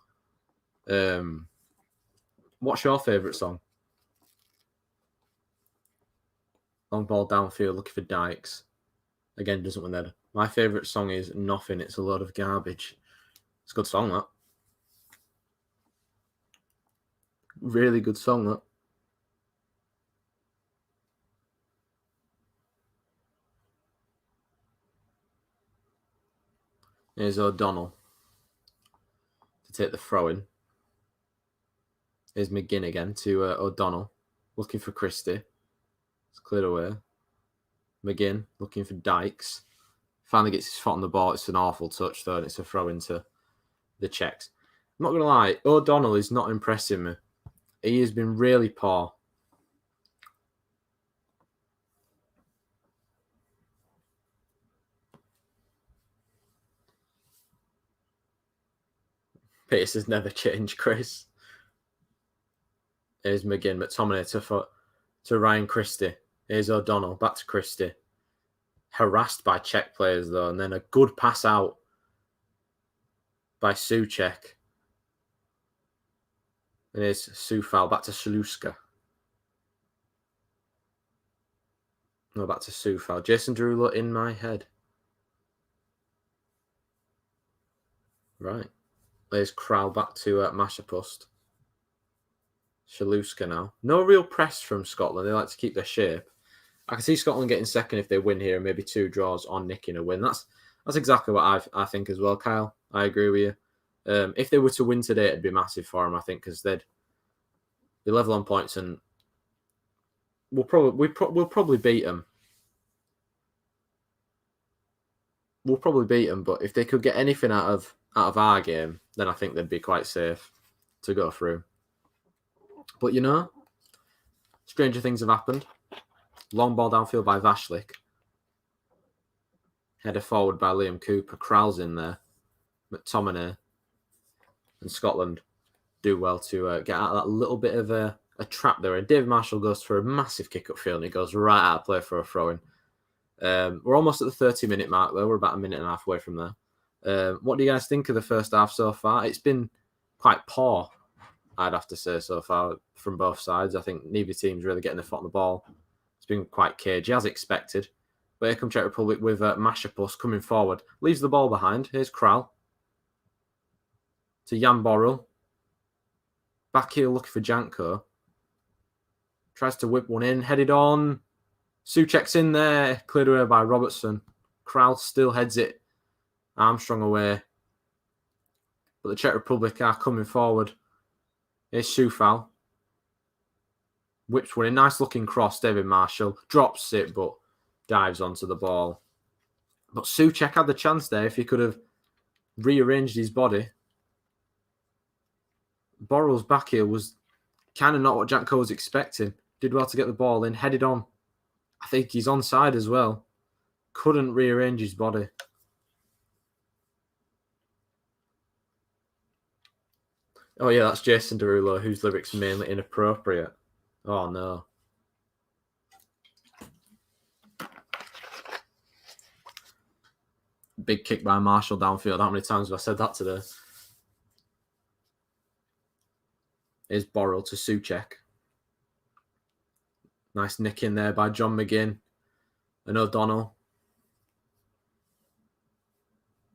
What's your favourite song? Long ball downfield, looking for Dykes. Again, doesn't win there. My favourite song is Nothing. It's a load of garbage. It's a good song, that. Really good song, that. Here's O'Donnell to take the throw-in. Here's McGinn again to O'Donnell. Looking for Christie. It's cleared away. McGinn looking for Dykes. Finally gets his foot on the ball. It's an awful touch, though, and it's a throw-in to the Czechs. I'm not going to lie. O'Donnell is not impressing me. He has been really poor. Pace has never changed, Chris. Here's McGinn. McTominay to Ryan Christie. Here's O'Donnell. Back to Christie. Harassed by Czech players, though. And then a good pass out by Soucek. And here's Soufal. Back to Soucek. No, back to Soufal. Jason Derulo in my head. Right. There's Kral back to Mashapust. Shaluska now. No real press from Scotland. They like to keep their shape. I can see Scotland getting second if they win here, maybe 2 draws on nicking a win. That's exactly what I think as well, Kyle. I agree with you. If they were to win today, it'd be massive for them, I think, because they'd be level on points, and we'll probably beat them. We'll probably beat them, but if they could get anything out of our game, then I think they'd be quite safe to go through. But you know, stranger things have happened. Long ball downfield by Vashlik. Header forward by Liam Cooper. Kral's in there. McTominay and Scotland do well to get out of that little bit of a trap there. And David Marshall goes for a massive kick up field and he goes right out of play for a throw-in. We're almost at the 30-minute mark, though. We're about a minute and a half away from there. What do you guys think of the first half so far? It's been quite poor, I'd have to say, so far from both sides. I think neither team's really getting their foot on the ball. It's been quite cagey, as expected. But here comes Czech Republic with Mashapus coming forward. Leaves the ball behind. Here's Kral. To Jan Borrell. Back heel looking for Janko. Tries to whip one in. Headed on. Soucek's in there. Cleared away by Robertson. Kral still heads it. Armstrong away. But the Czech Republic are coming forward. Here's Soufal. Whips one in. Nice looking cross. David Marshall. Drops it, but dives onto the ball. But Soucek had the chance there if he could have rearranged his body. Borrell's back heel was kind of not what Janko was expecting. Did well to get the ball in. Headed on. I think he's onside as well. Couldn't rearrange his body. Oh, yeah, that's Jason Derulo, whose lyrics are mainly inappropriate. Oh, no. Big kick by Marshall downfield. How many times have I said that today? Here's Borrell to Soucek. Nice nick in there by John McGinn and O'Donnell.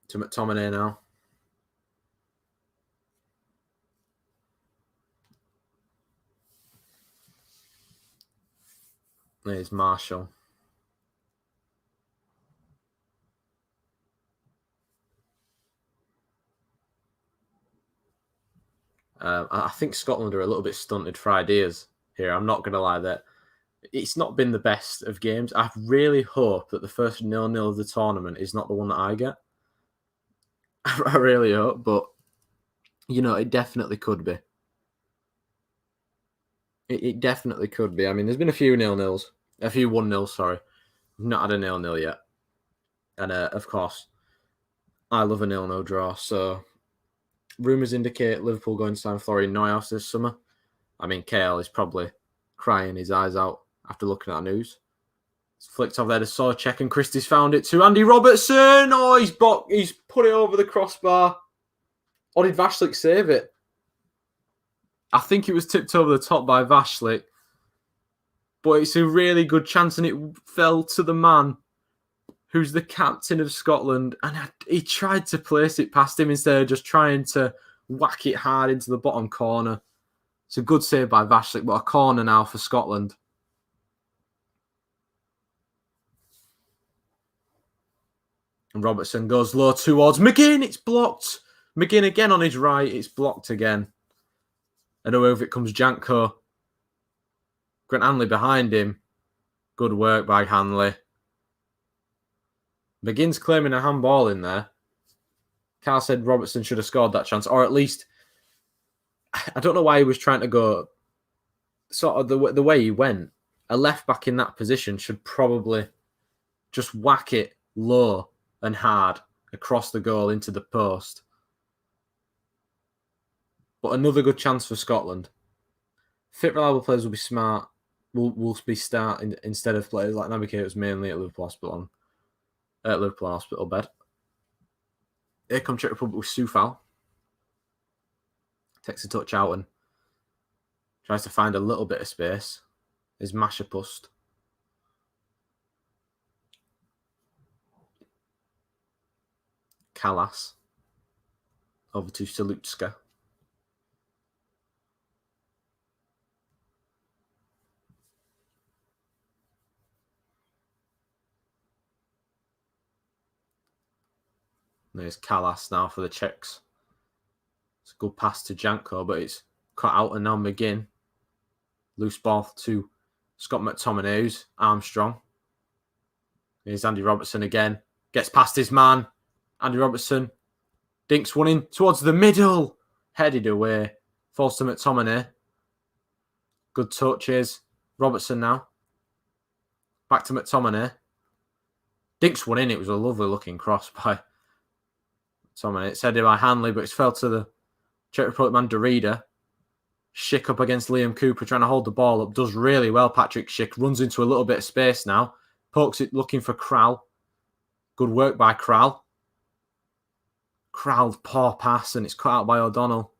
To McTominay now. There's Marshall. I think Scotland are a little bit stunted for ideas here. I'm not going to lie that it's not been the best of games. I really hope that the first 0-0 of the tournament is not the one that I get. I really hope, but you know, it definitely could be. It definitely could be. I mean, there's been a few 0-0s, a few 1-0s, sorry. We've not had a 0-0 yet. And of course, I love a 0-0 draw. So rumours indicate Liverpool going to sign Florian Neuhaus this summer. I mean, KL is probably crying his eyes out after looking at the news. It's flicked off there to Soucek and Christie's found it to Andy Robertson. Oh, he's put it over the crossbar. Or did Vashlik save it? I think it was tipped over the top by Vashlik. But it's a really good chance and it fell to the man who's the captain of Scotland. And he tried to place it past him instead of just trying to whack it hard into the bottom corner. It's a good save by Vashlik, but a corner now for Scotland. And Robertson goes low towards McGinn. It's blocked. McGinn again on his right. It's blocked again. And over it comes Janko. Grant Hanley behind him. Good work by Hanley. McGinn's claiming a handball in there. Carl said Robertson should have scored that chance, or at least, I don't know why he was trying to go sort of the way he went. A left back in that position should probably just whack it low and hard across the goal into the post. But another good chance for Scotland. Fit, reliable players will be smart. Will be starting instead of players like Navigators mainly at Liverpool Hospital bed. Here comes Czech Republic with Soufal. Takes a touch out and tries to find a little bit of space. Is Mashapust. Callas. Over to Soucek. There's Kalas now for the Czechs. It's a good pass to Janko, but it's cut out, and now McGinn. Loose ball to Scott McTominay, who's Armstrong. Here's Andy Robertson again. Gets past his man. Andy Robertson dinks one in towards the middle. Headed away. Falls to McTominay. Good touches. Robertson now. Back to McTominay. Dinks one in. It was a lovely looking cross by McTominay. It's headed by Hanley, but it's fell to the Czech Republic man Derrida. Schick up against Liam Cooper, trying to hold the ball up. Does really well, Patrick Schick. Runs into a little bit of space now. Pokes it, looking for Kral. Good work by Kral. Kral, poor pass, and it's cut out by O'Donnell.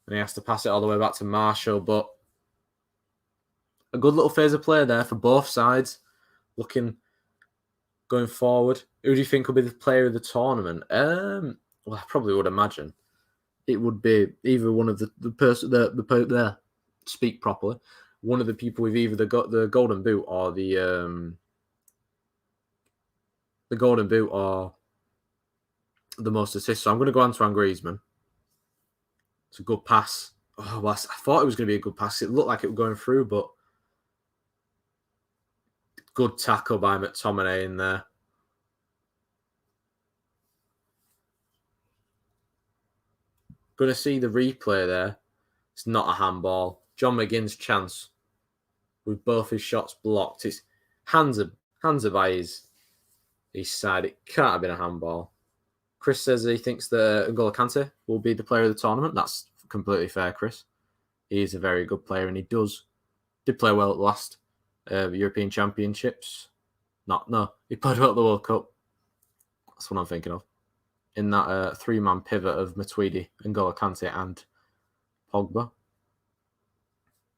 And he has to pass it all the way back to Marshall, but a good little phase of play there for both sides. Going forward. Who do you think will be the player of the tournament? Well, I probably would imagine it would be either one of the speak properly, one of the people with either the golden boot or the golden boot or the most assists. So I'm going to go Antoine Griezmann. It's a good pass. Oh, well, I thought it was going to be a good pass. It looked like it was going through, but good tackle by McTominay in there. Going to see the replay there. It's not a handball. John McGinn's chance with both his shots blocked. His hands are by his side. It can't have been a handball. Chris says he thinks that N'Golo Kante will be the player of the tournament. That's completely fair, Chris. He is a very good player, and he did play well at the last European Championships. He played well at the World Cup. That's what I'm thinking of. In that three-man pivot of Matuidi, N'Golo Kante, and Pogba.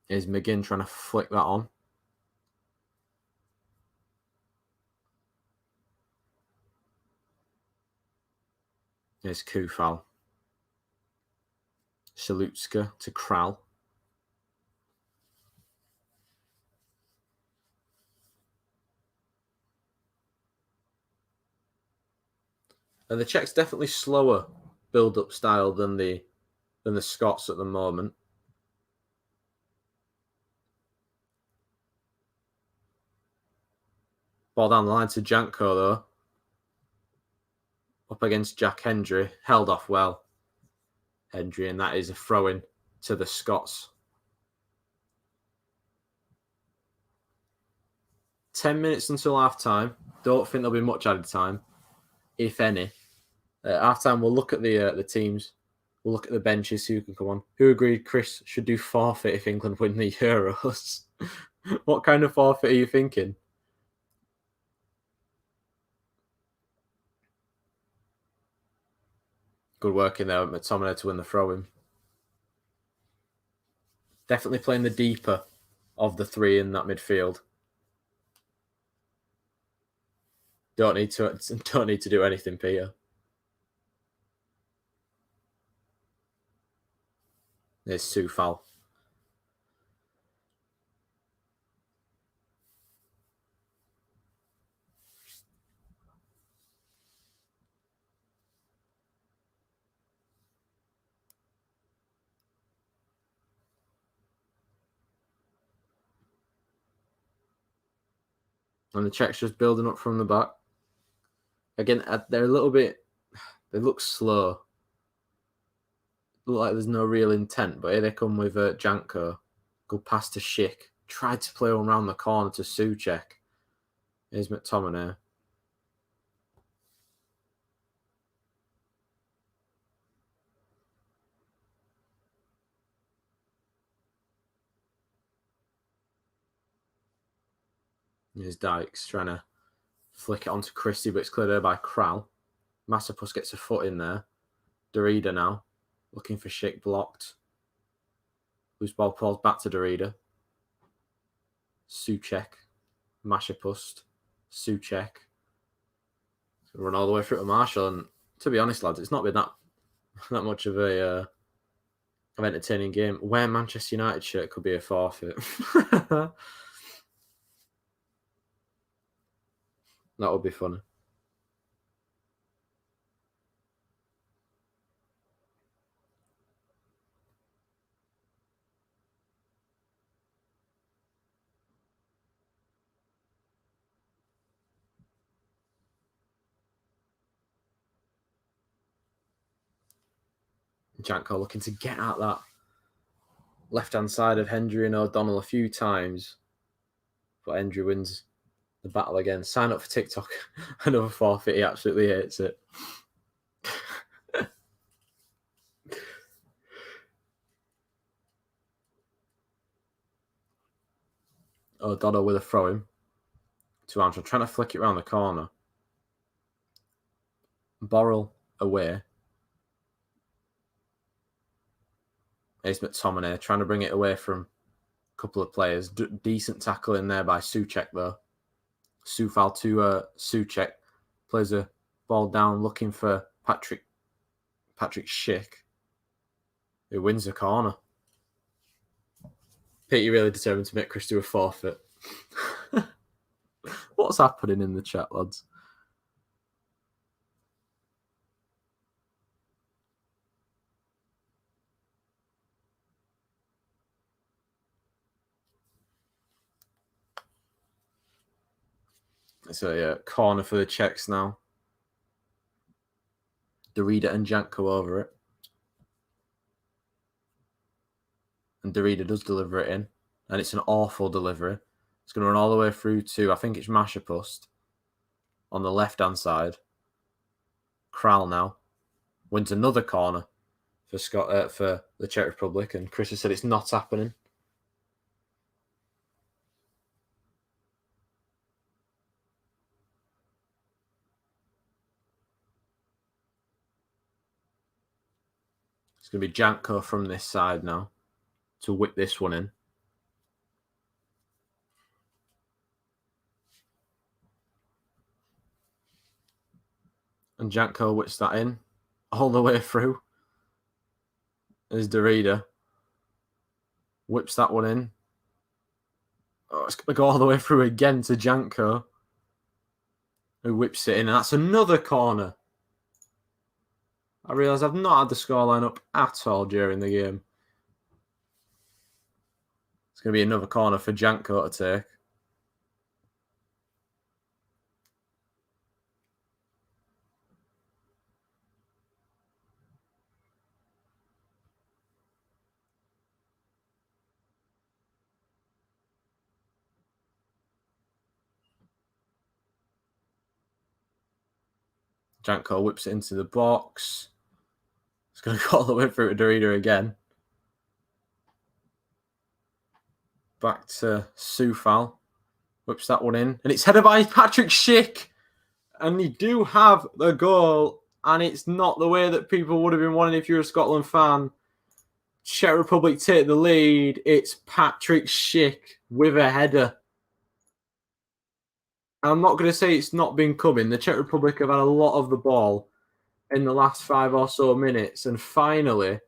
Is McGinn trying to flick that on? There's Kufal. Soucek to Kral. And the Czechs definitely slower build-up style than the Scots at the moment. Ball down the line to Janko though. Up against Jack Hendry. Held off well. Hendry, and that is a throw-in to the Scots. 10 minutes until half-time. Don't think there'll be much added time, if any. Half-time, we'll look at the teams. We'll look at the benches, who can come on. Who agreed Chris should do forfeit if England win the Euros? What kind of forfeit are you thinking? Good work in there with McTominay to win the throw-in. Definitely playing the deeper of the three in that midfield. Don't need to do anything, Peter. There's Soufal. And the Czechs just building up from the back. Again, they're a little bit... They look slow. Look like there's no real intent, but here they come with Janko. Good pass to Schick. Tried to play one around the corner to Soucek. Here's McTominay. Here's Dykes trying to flick it onto Christie, but it's cleared there by Kral. Massapus gets a foot in there. Derrida now. Looking for Schick, blocked. Loose ball falls back to Derrida. Soucek. Mashapust. Soucek. Run all the way through to Marshall, and To be honest, lads, it's not been that much of a of entertaining game. Wear Manchester United shirt could be a forfeit. That would be funny. Janko looking to get at that left-hand side of Hendry and O'Donnell a few times. But Hendry wins the battle again. Sign up for TikTok. Another forfeit. He absolutely hates it. O'Donnell with a throw-in to Armstrong. Trying to flick it around the corner. Borrell away. Ace McTominay trying to bring it away from a couple of players. Decent tackle in there by Soucek, though. Soufal to Soucek. Plays a ball down looking for Patrick Schick, who wins the corner. Pete, really determined to make Chris do a forfeit. What's happening in the chat, lads? So, yeah, corner for the Czechs now. Derrida and Janko over it. And Derrida does deliver it in. And it's an awful delivery. It's going to run all the way through to, I think it's Masherpust on the left-hand side. Kral now wins another corner for the Czech Republic. And Chris has said it's not happening. It's going to be Janko from this side now to whip this one in. And Janko whips that in all the way through. There's Derrida. Whips that one in. Oh, it's going to go all the way through again to Janko, who whips it in. And that's another corner. I realise I've not had the scoreline up at all during the game. It's going to be another corner for Janko to take. Janko whips it into the box. It's going to go all the way through to Derrida again. Back to Soufal. Whips that one in. And it's headed by Patrick Schick. And you do have the goal. And it's not the way that people would have been wanting if you're a Scotland fan. Czech Republic take the lead. It's Patrick Schick with a header. I'm not going to say it's not been coming. The Czech Republic have had a lot of the ball in the last 5 or so minutes. And finally,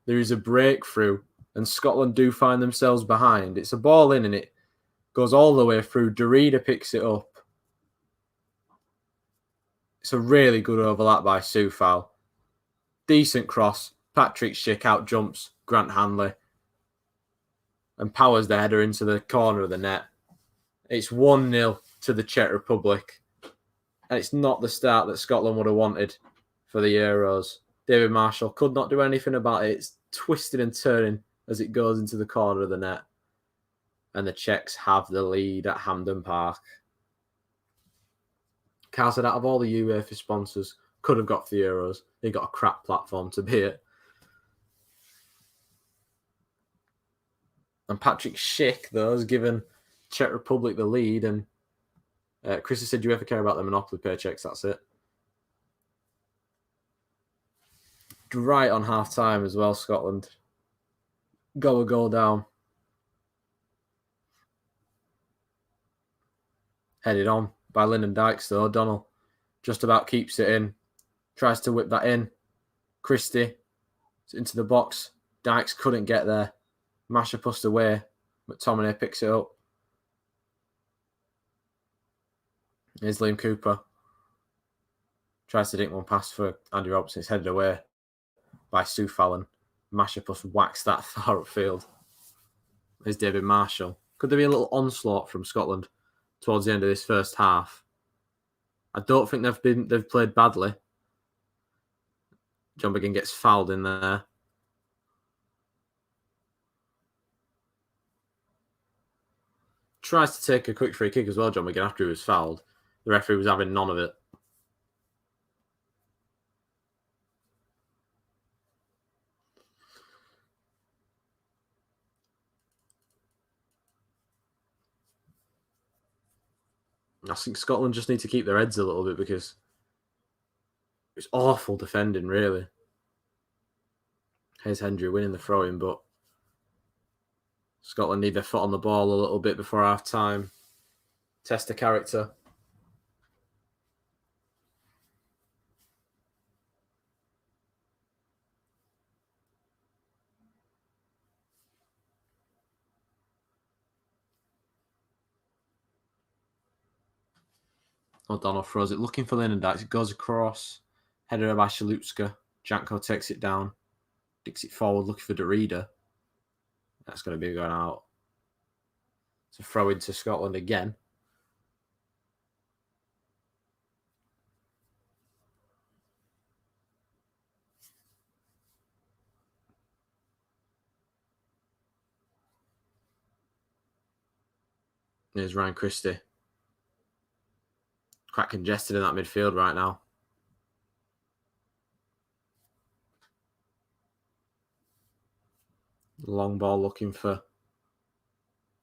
there is a breakthrough. And Scotland do find themselves behind. It's a ball in and it goes all the way through. Derrida picks it up. It's a really good overlap by Soufal. Decent cross. Patrick Schick out jumps Grant Hanley and powers the header into the corner of the net. It's 1-0 to the Czech Republic. And it's not the start that Scotland would have wanted for the Euros. David Marshall could not do anything about it. It's twisting and turning as it goes into the corner of the net. And the Czechs have the lead at Hampden Park. Carl said out of all the UEFA sponsors, could have got for the Euros. They got a crap platform to be it. And Patrick Schick, though, has given Czech Republic the lead. And Chris has said, do you ever care about the Monopoly paychecks? That's it. Right on half-time as well, Scotland. Go a goal down. Headed on by Lyndon Dykes, though. O'Donnell Just about keeps it in. Tries to whip that in. Christie into the box. Dykes couldn't get there. Masher pushed away. McTominay picks it up. Here's Liam Cooper. Tries to dink one pass for Andy Robertson. It's headed away by Soufal, and Masher plus whacks that far upfield. There's David Marshall. Could there be a little onslaught from Scotland towards the end of this first half? I don't think they've played badly. John McGinn gets fouled in there. Tries to take a quick free kick as well, John McGinn, after he was fouled. The referee was having none of it. I think Scotland just need to keep their heads a little bit because it's awful defending, really. Here's Hendry winning the throw-in, but Scotland need their foot on the ball a little bit before half-time. Test the character. O'Donnell throws it, looking for Lyndon Dykes. It goes across. Header by Shalutka. Janko takes it down. Dicks it forward, looking for Derrida. That's going to be going out. It's a throw into Scotland again. There's Ryan Christie. Quite congested in that midfield right now. Long ball looking for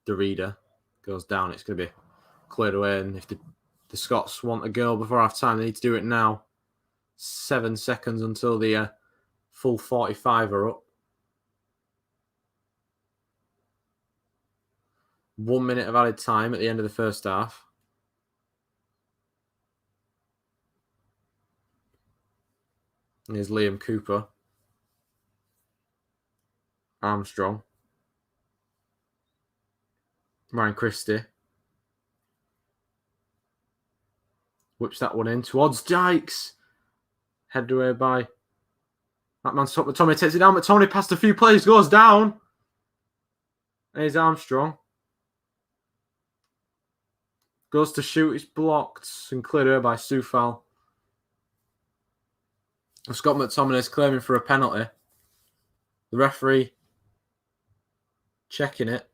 Derrida. Goes down. It's going to be cleared away. And if the Scots want a goal before half time, they need to do it now. 7 seconds until the full 45 are up. 1 minute of added time at the end of the first half. And here's Liam Cooper. Armstrong. Ryan Christie. Whips that one in towards Dykes. Headed away by that man. McTominay takes it down. McTominay passed a few players, goes down. There's Armstrong. Goes to shoot, it's blocked and cleared away by Soufal. Scott McTominay's claiming for a penalty. The referee checking it.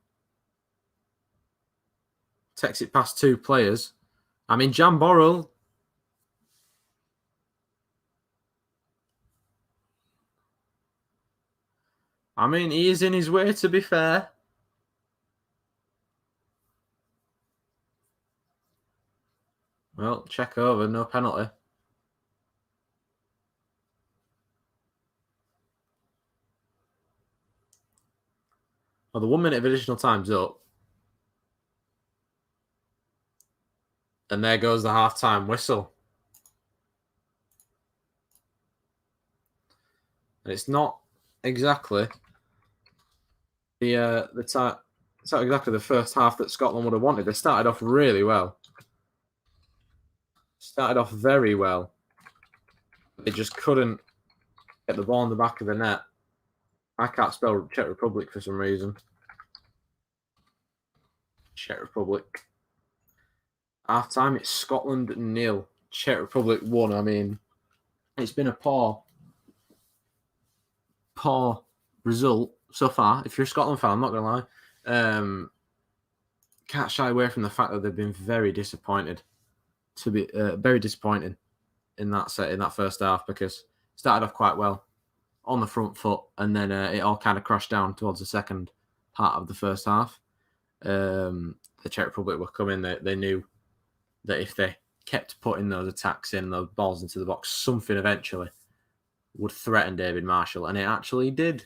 Takes it past two players. I mean, Jan Borrell. I mean, he is in his way, to be fair. Well, check over, no penalty. Well, the 1 minute of additional time's up. And there goes the half-time whistle. And it's not exactly it's not exactly the first half that Scotland would have wanted. They started off really well. Started off very well. They just couldn't get the ball in the back of the net. I can't spell Czech Republic for some reason. Czech Republic. Half time, it's Scotland 0. Czech Republic 1. I mean, it's been a poor result so far. If you're a Scotland fan, I'm not going to lie. Can't shy away from the fact that they've been very disappointed. To be very disappointing in that first half, because it started off quite well on the front foot, and then it all kind of crashed down towards the second part of the first half. The Czech Republic were coming. They knew that if they kept putting those attacks in, those balls into the box, something eventually would threaten David Marshall, and it actually did.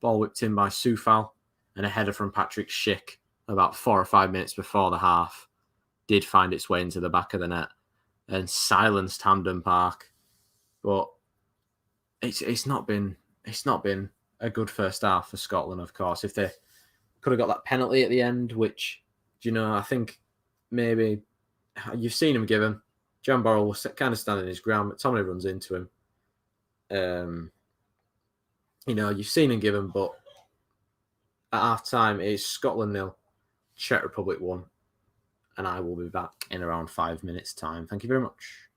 Ball whipped in by Soufal, and a header from Patrick Schick about 4 or 5 minutes before the half did find its way into the back of the net. and silenced Hampden Park. But it's not been a good first half for Scotland. Of course, if they could have got that penalty at the end, which I think maybe you've seen him give him. John Borrell was kind of standing his ground, but Tomlin runs into him. You've seen him give him, but at half time it's Scotland 0, Czech Republic 1, and I will be back in around 5 minutes' time. Thank you very much.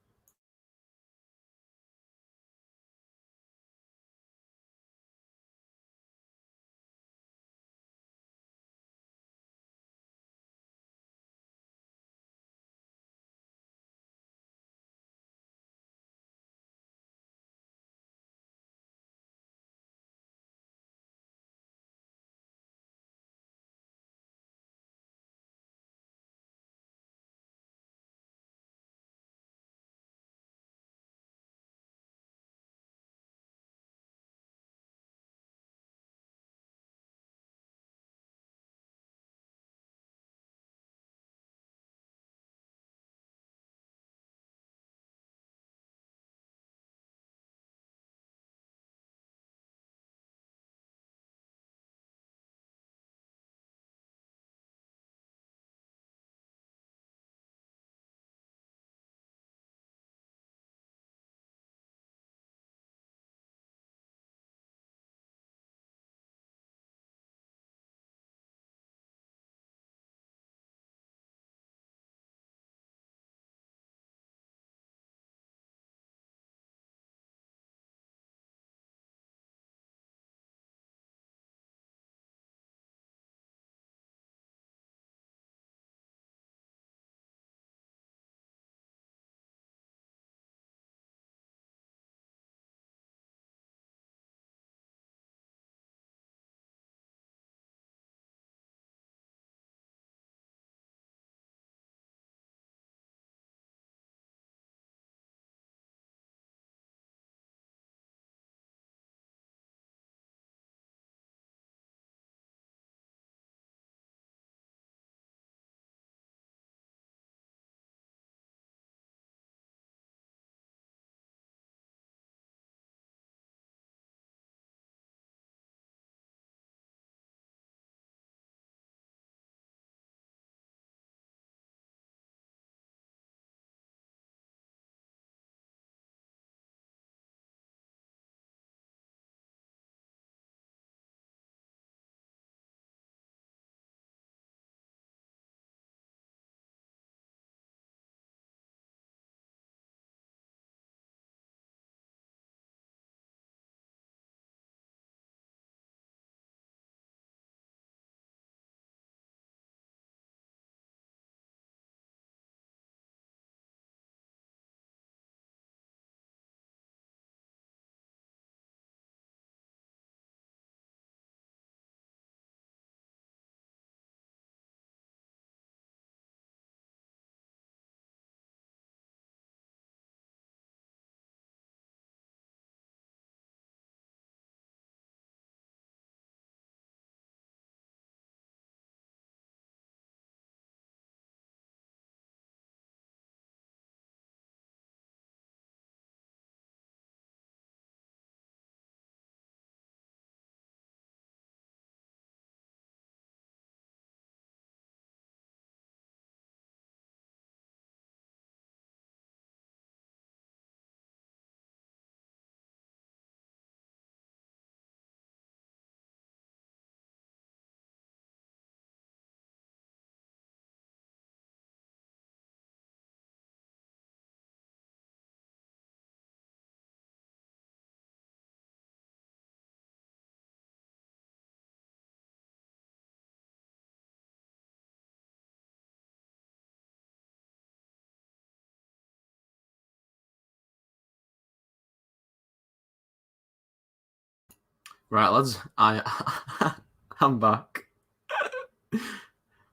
Right, lads, I'm back.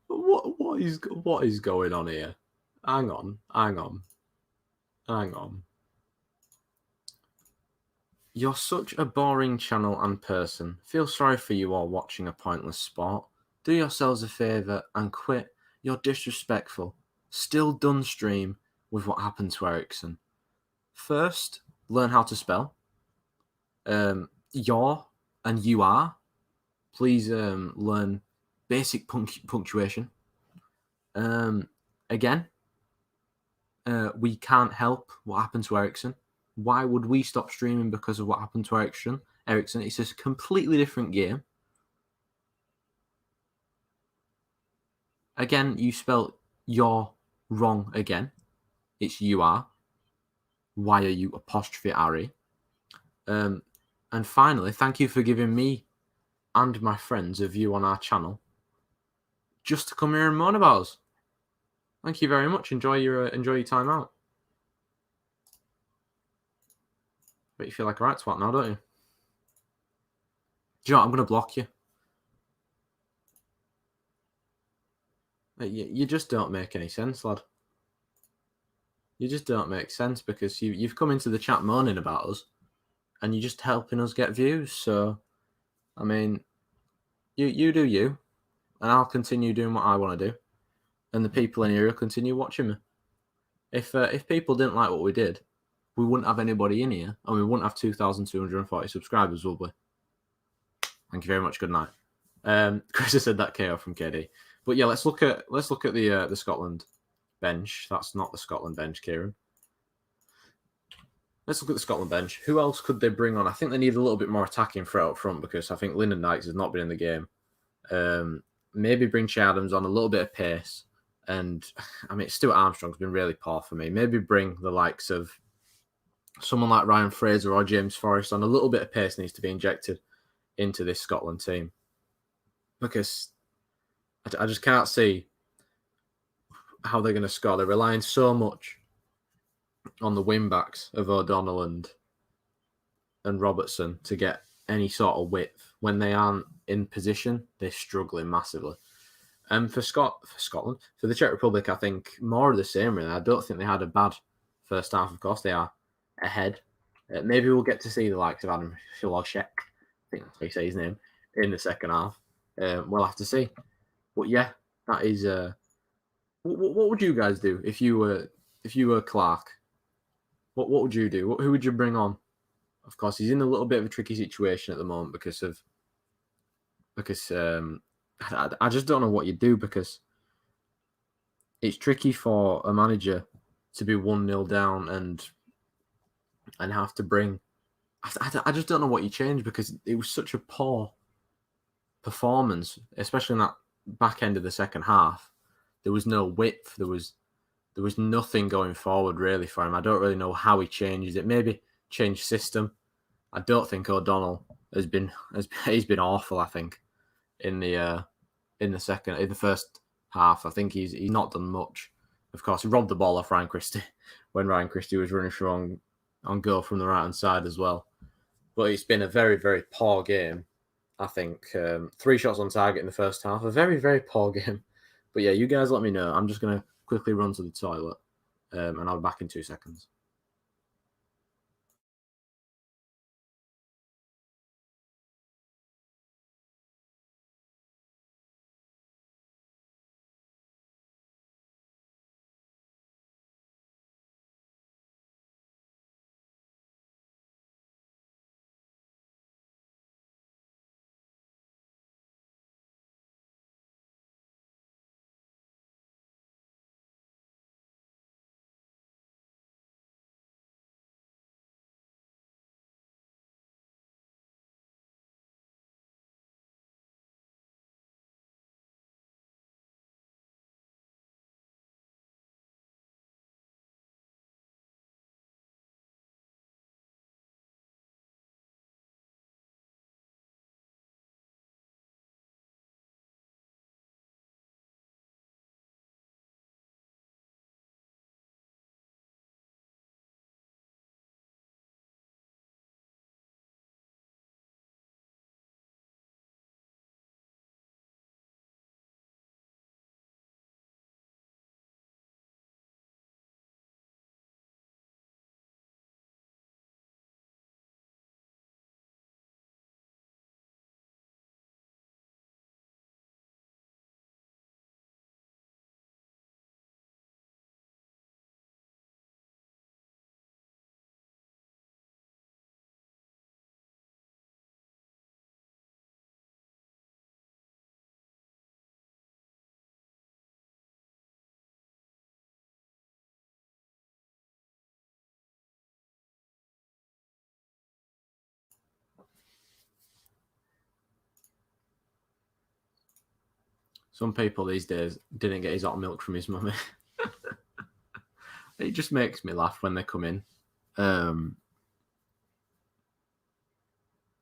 What is going on here? Hang on. You're such a boring channel and person. Feel sorry for you all watching a pointless sport. Do yourselves a favour and quit. You're disrespectful. Still done stream. with what happened to Ericsson. First, learn how to spell. Your and you are. Please learn basic punctuation. Again, we can't help what happened to Ericsson. Why would we stop streaming because of what happened to Ericsson? It's a completely different game. Again, you spelled you're wrong again. It's you are. Why are you apostrophe Ari? And finally, thank you for giving me and my friends a view on our channel just to come here and moan about us. Thank you very much. Enjoy your time out. But you feel like a right twat now, don't you? Do you know what? I'm going to block you. You just don't make any sense, lad. You just don't make sense because you've come into the chat moaning about us and you're just helping us get views. So, I mean, you do you, and I'll continue doing what I want to do, and the people in here will continue watching me. If people didn't like what we did, we wouldn't have anybody in here, and we wouldn't have 2,240 subscribers, would we? Thank you very much. Good night. Chris has said that KO from KD. But yeah, let's look at the Scotland bench. That's not the Scotland bench, Kieren. Let's look at the Scotland bench. Who else could they bring on? I think they need a little bit more attacking threat up front because I think Lyndon Dykes has not been in the game. Maybe bring Che Adams on a little bit of pace. And, I mean, Stuart Armstrong's been really poor for me. Maybe bring the likes of someone like Ryan Fraser or James Forrest on. A little bit of pace needs to be injected into this Scotland team. Because I just can't see how they're going to score. They're relying so much on the wing-backs of O'Donnell and Robertson to get any sort of width. When they aren't in position, they're struggling massively. And for Scotland, for the Czech Republic, I think more of the same, really. I don't think they had a bad first half. Of course, they are ahead. Maybe we'll get to see the likes of Adam Filashek, I think that's how you say his name, in the second half. We'll have to see. But yeah, that is... what would you guys do if you were Clark? What would you do? Who would you bring on? Of course, he's in a little bit of a tricky situation at the moment because I just don't know what you do because it's tricky for a manager to be 1-0 down and have to bring. I just don't know what you change because it was such a poor performance, especially in that back end of the second half. There was no width. There was nothing going forward really for him. I don't really know how he changes it. Maybe change system. I don't think O'Donnell he's been awful. I think in the first half. I think he's not done much. Of course, he robbed the ball off Ryan Christie when Ryan Christie was running through on goal from the right hand side as well. But it's been a very, very poor game. I think 3 shots on target in the first half. A very, very poor game. But yeah, you guys let me know. I'm just going to quickly run to the toilet and I'll be back in 2 seconds. Some people these days didn't get his hot milk from his mummy. It just makes me laugh when they come in.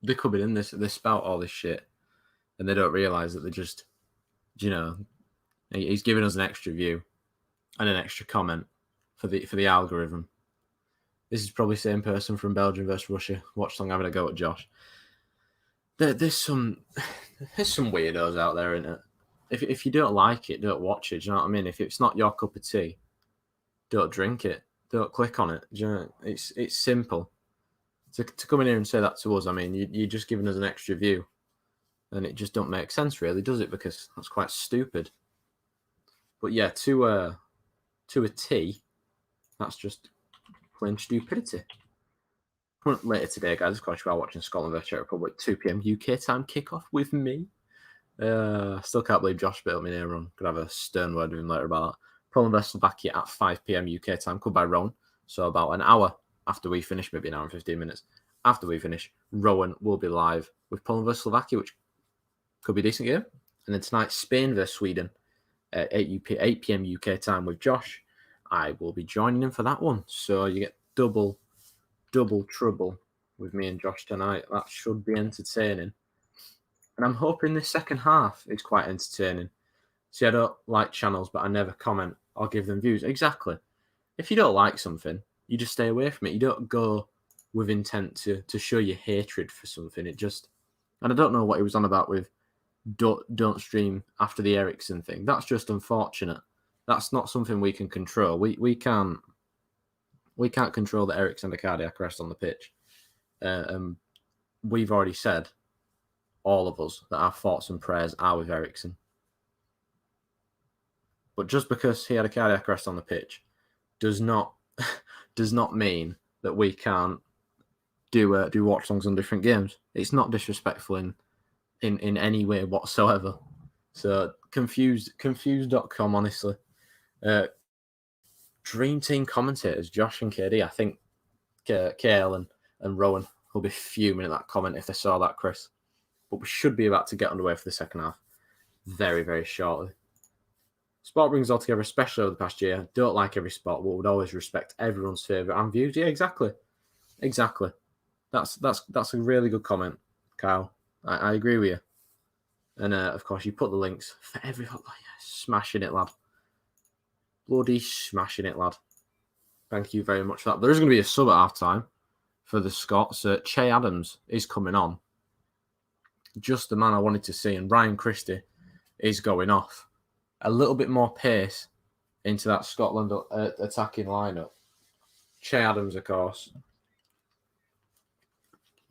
They come in this, they spout all this shit, and they don't realise that they're just, he's giving us an extra view and an extra comment for the algorithm. This is probably the same person from Belgium versus Russia. Watchalong having a go at Josh. There's some weirdos out there, isn't it? If you don't like it, don't watch it. Do you know what I mean? If it's not your cup of tea, don't drink it. Don't click on it. Do you know? It's simple. To come in here and say that to us, I mean, you're just giving us an extra view, and it just don't make sense, really, does it? Because that's quite stupid. But yeah, to a T, that's just plain stupidity. Later today, guys, of course, you are watching Scotland versus Czech Republic, 2 p.m. UK time kickoff with me. Still can't believe Josh built me near on. Could have a stern word with him later about that. Poland versus Slovakia at 5 p.m. UK time, covered by Rowan. So about an hour after we finish, maybe an hour and 15 minutes after we finish, Rowan will be live with Poland versus Slovakia, which could be a decent game. And then tonight, Spain versus Sweden at 8 p.m. UK time with Josh. I will be joining him for that one. So you get double trouble with me and Josh tonight. That should be entertaining. And I'm hoping this second half is quite entertaining. See, I don't like channels, but I never comment or give them views. Exactly. If you don't like something, you just stay away from it. You don't go with intent to show your hatred for something. It just... And I don't know what he was on about with don't stream after the Ericsson thing. That's just unfortunate. That's not something we can control. We can't control that Ericsson had a cardiac arrest on the pitch. We've already said, all of us, that our thoughts and prayers are with Ericsson. But just because he had a cardiac arrest on the pitch does not mean that we can't do watch-alongs on different games. It's not disrespectful in any way whatsoever. So confused.com, honestly. Dream team commentators, Josh and KD. I think KL and Rowan will be fuming at that comment if they saw that, Chris. But we should be about to get underway for the second half very, very shortly. Sport brings us all together, especially over the past year. Don't like every sport, but would always respect everyone's favourite and views. Yeah, exactly. That's a really good comment, Kyle. I agree with you. And of course, you put the links for everyone. Oh, yeah, smashing it, lad. Bloody smashing it, lad. Thank you very much for that. There is going to be a sub at half time for the Scots. Che Adams is coming on. Just the man I wanted to see. And Ryan Christie is going off. A little bit more pace into that Scotland attacking lineup. Che Adams, of course,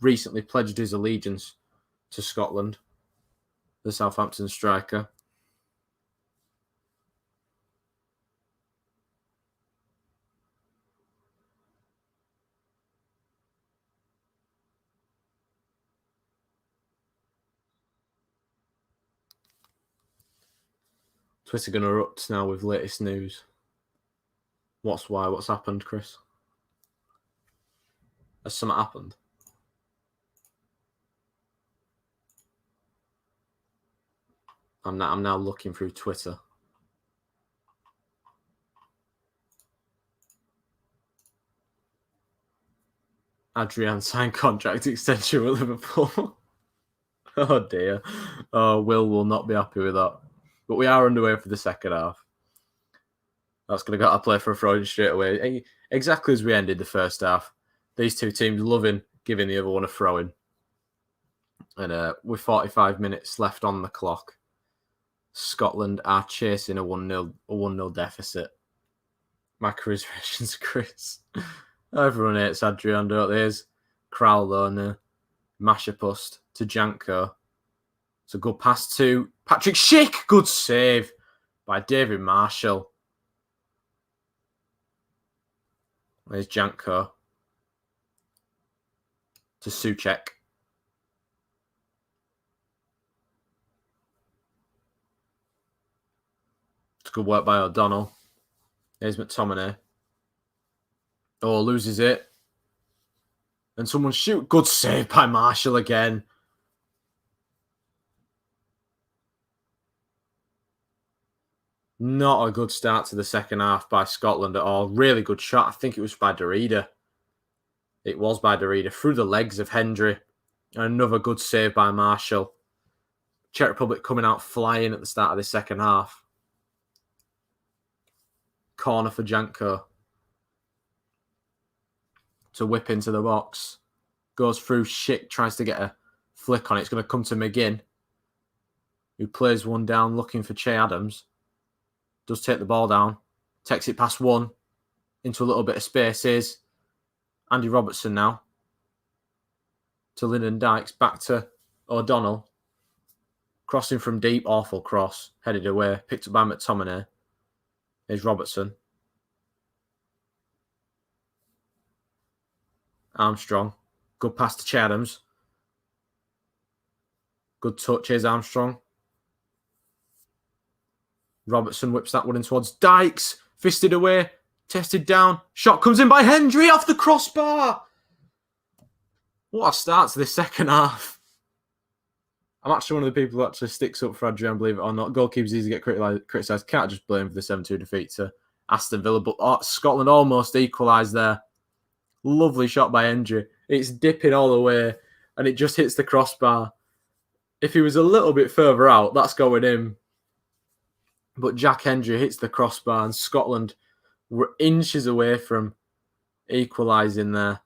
recently pledged his allegiance to Scotland, the Southampton striker. Twitter going to erupt now with latest news. What's happened, Chris? Has something happened? I'm now looking through Twitter. Adrian signed contract extension with Liverpool. Oh dear. Oh, Will not be happy with that. But we are underway for the second half. That's going to get our play for a throw-in straight away. Exactly as we ended the first half. These two teams loving giving the other one a throw-in. And with 45 minutes left on the clock, Scotland are chasing a 1-0 deficit. My commiserations, Chris. Everyone hates Adrian, don't they? There's Crowell and the Mashapust to Janko. It's a good pass to Patrick Schick. Good save by David Marshall. There's Janko to Soucek. It's good work by O'Donnell. There's McTominay. Oh, loses it. And someone shoot. Good save by Marshall again. Not a good start to the second half by Scotland at all. Really good shot. I think it was by Derrida. It was by Derrida through the legs of Hendry. And another good save by Marshall. Czech Republic coming out flying at the start of the second half. Corner for Janko. To whip into the box. Goes through Schick, tries to get a flick on it. It's going to come to McGinn, who plays one down looking for Che Adams. Does take the ball down. Takes it past one. Into a little bit of space is Andy Robertson now. To Lyndon Dykes. Back to O'Donnell. Crossing from deep. Awful cross. Headed away. Picked up by McTominay. Here's Robertson. Armstrong. Good pass to Che Adams. Good touch. Here's Armstrong. Robertson whips that one in towards Dykes. Fisted away. Tested down. Shot comes in by Hendry off the crossbar. What a start to this second half. I'm actually one of the people who actually sticks up for Adrian, believe it or not. Goalkeepers easily get criticised. Can't just blame for the 7-2 defeat to Aston Villa. But Scotland almost equalised there. Lovely shot by Hendry. It's dipping all the way. And it just hits the crossbar. If he was a little bit further out, that's going in. But Jack Hendry hits the crossbar and Scotland were inches away from equalising there.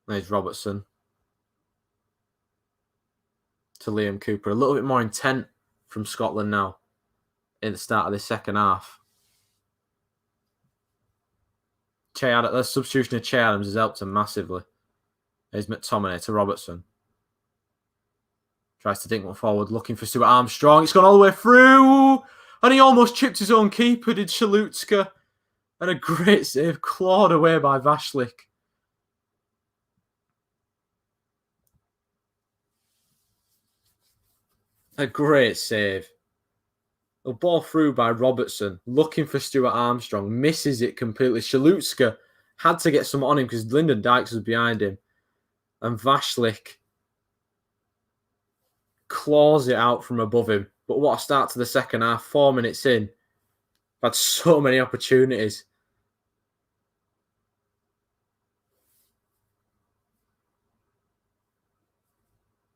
There's Robertson. To Liam Cooper. A little bit more intent from Scotland now in the start of the second half. The substitution of Che Adams has helped him massively. There's McTominay to Robertson. Tries to dink one forward, looking for Stuart Armstrong. It's gone all the way through. And he almost chipped his own keeper, did Soucek. And a great save, clawed away by Vashlik. A great save. A ball through by Robertson, looking for Stuart Armstrong, misses it completely. Soucek had to get some on him because Lyndon Dykes was behind him. And Vashlik claws it out from above him. But what a start to the second half. 4 minutes in. Had so many opportunities.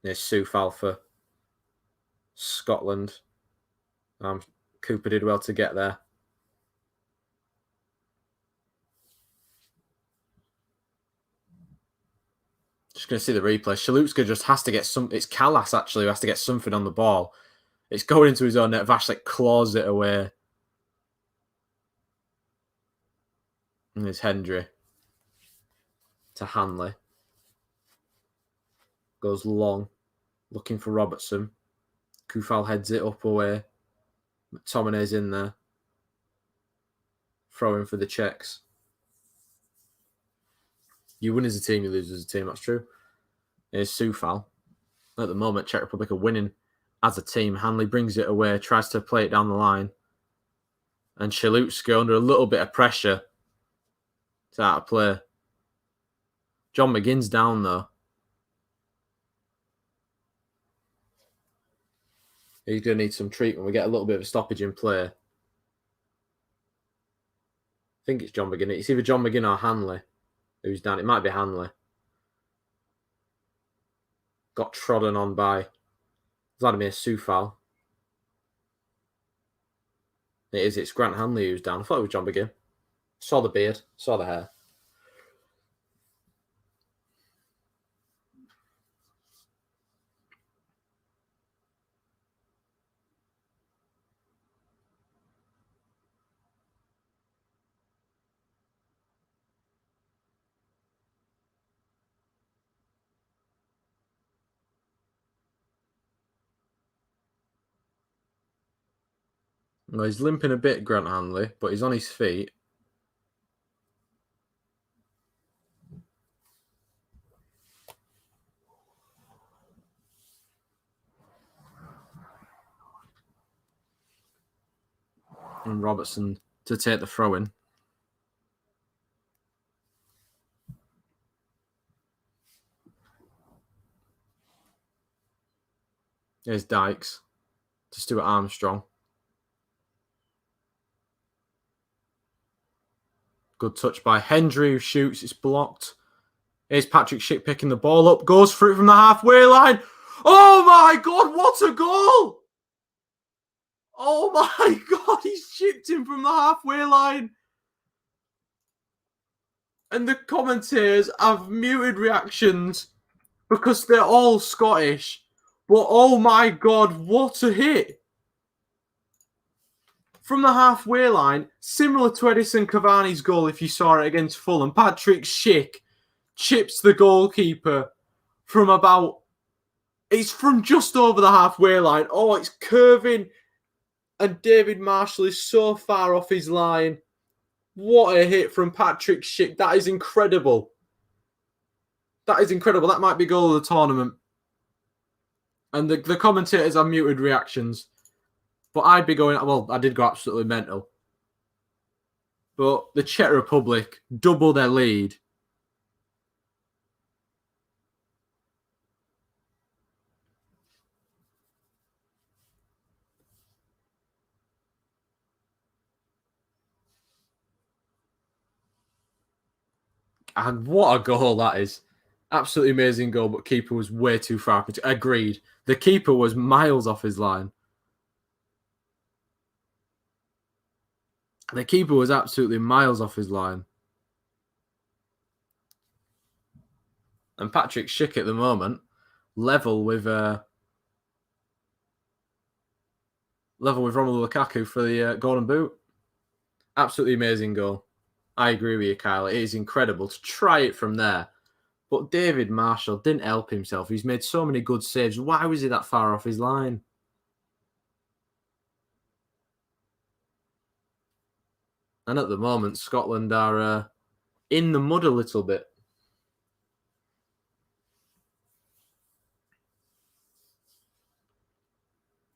There's Soufal for Scotland. Cooper did well to get there. Just going to see the replay. Soucek just has to get some... It's Callas, actually, who has to get something on the ball. It's going into his own net. Vashlik claws it away. And there's Hendry. To Hanley. Goes long. Looking for Robertson. Kufal heads it up away. McTominay's in there. Throwing for the Czechs. You win as a team, you lose as a team. That's true. Here's Soufal. At the moment, Czech Republic are winning as a team. Hanley brings it away, tries to play it down the line. And Soucek under a little bit of pressure. It's out of play. John McGinn's down, though. He's going to need some treatment. We get a little bit of a stoppage in play. I think it's John McGinn. It's either John McGinn or Hanley who's down. It might be Hanley. Got trodden on by Vladimir Soufal. It is. It's Grant Hanley who's down. I thought it was John McGinn. Saw the beard. Saw the hair. Well, he's limping a bit, Grant Hanley, but he's on his feet. And Robertson to take the throw in. There's Dykes to Stuart Armstrong. Good touch by Hendry, who shoots. It's blocked. Here's Patrick Schick picking the ball up. Goes for it from the halfway line. Oh my God, what a goal! Oh my God, he's chipped him from the halfway line. And the commentators have muted reactions because they're all Scottish. But oh my God, what a hit! From the halfway line, similar to Edison Cavani's goal if you saw it against Fulham, Patrick Schick chips the goalkeeper from about... It's from just over the halfway line. Oh, it's curving. And David Marshall is so far off his line. What a hit from Patrick Schick. That is incredible. That is incredible. That might be goal of the tournament. And the commentators have muted reactions. But I'd be going... Well, I did go absolutely mental. But the Czech Republic double their lead. And what a goal that is. Absolutely amazing goal, but keeper was way too far. Agreed. The keeper was miles off his line. The keeper was absolutely miles off his line. And Patrick Schick at the moment, level with Romelu Lukaku for the Golden Boot. Absolutely amazing goal. I agree with you, Kyle. It is incredible to try it from there. But David Marshall didn't help himself. He's made so many good saves. Why was he that far off his line? And at the moment, Scotland are in the mud a little bit.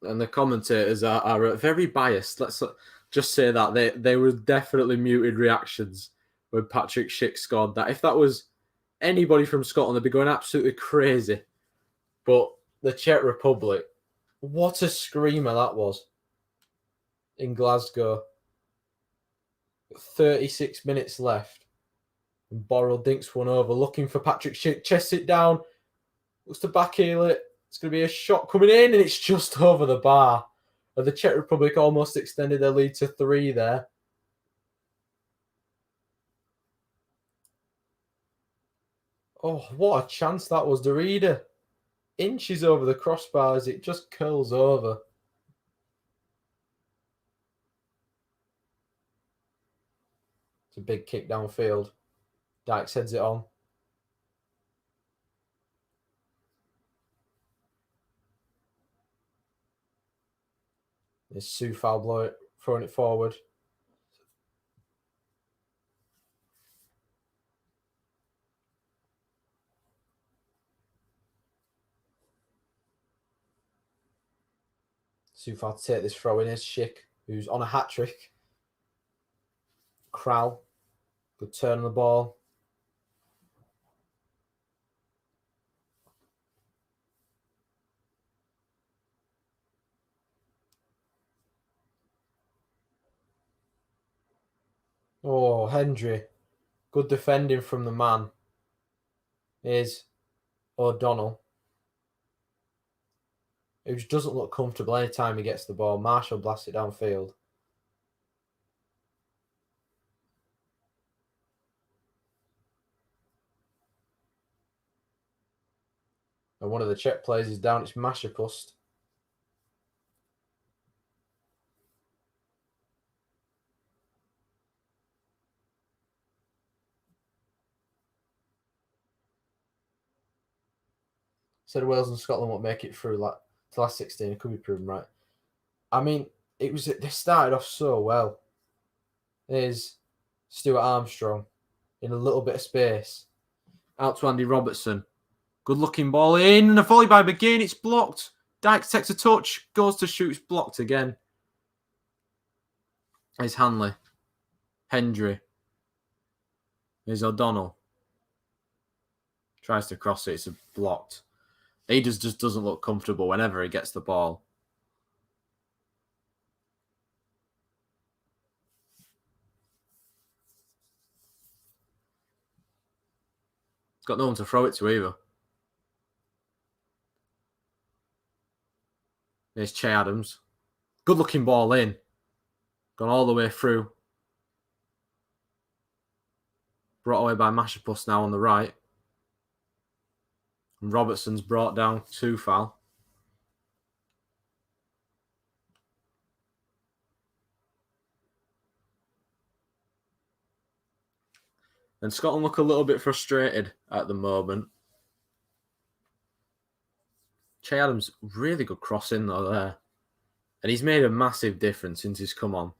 And the commentators are very biased. Let's just say that. They were definitely muted reactions when Patrick Schick scored that. If that was anybody from Scotland, they'd be going absolutely crazy. But the Czech Republic, what a screamer that was in Glasgow. 36 minutes left. And Borrell dinks one over, looking for Patrick Schick. Chests it down. Looks to backheel it. It's going to be a shot coming in, and it's just over the bar. And the Czech Republic almost extended their lead to 3 there. Oh, what a chance that was. Derrida inches over the crossbar as it just curls over. It's a big kick downfield. Dykes heads it on. There's Soufal throwing it forward. Soufal to take this throw in. Is Schick, who's on a hat-trick. Kral, good turn on the ball. Oh, Hendry. Good defending from the man. Here's O'Donnell, who just doesn't look comfortable anytime he gets the ball. Marshall blasts it downfield. And one of the Czech players is down. It's Mashapust. Said Wales and Scotland won't make it through to last 16. It could be proven right. I mean, they started off so well. There's Stuart Armstrong in a little bit of space. Out to Andy Robertson. Good looking ball in. And a volley by McGinn. It's blocked. Dykes takes a touch. Goes to shoot. It's blocked again. There's Hanley. Hendry. There's O'Donnell. Tries to cross it. It's blocked. He just doesn't look comfortable whenever he gets the ball. He's got no one to throw it to either. There's Che Adams. Good looking ball in. Gone all the way through. Brought away by Mashapus now on the right. And Robertson's brought down to foul. And Scotland look a little bit frustrated at the moment. Che Adams, really good cross in though there. And he's made a massive difference since he's come on.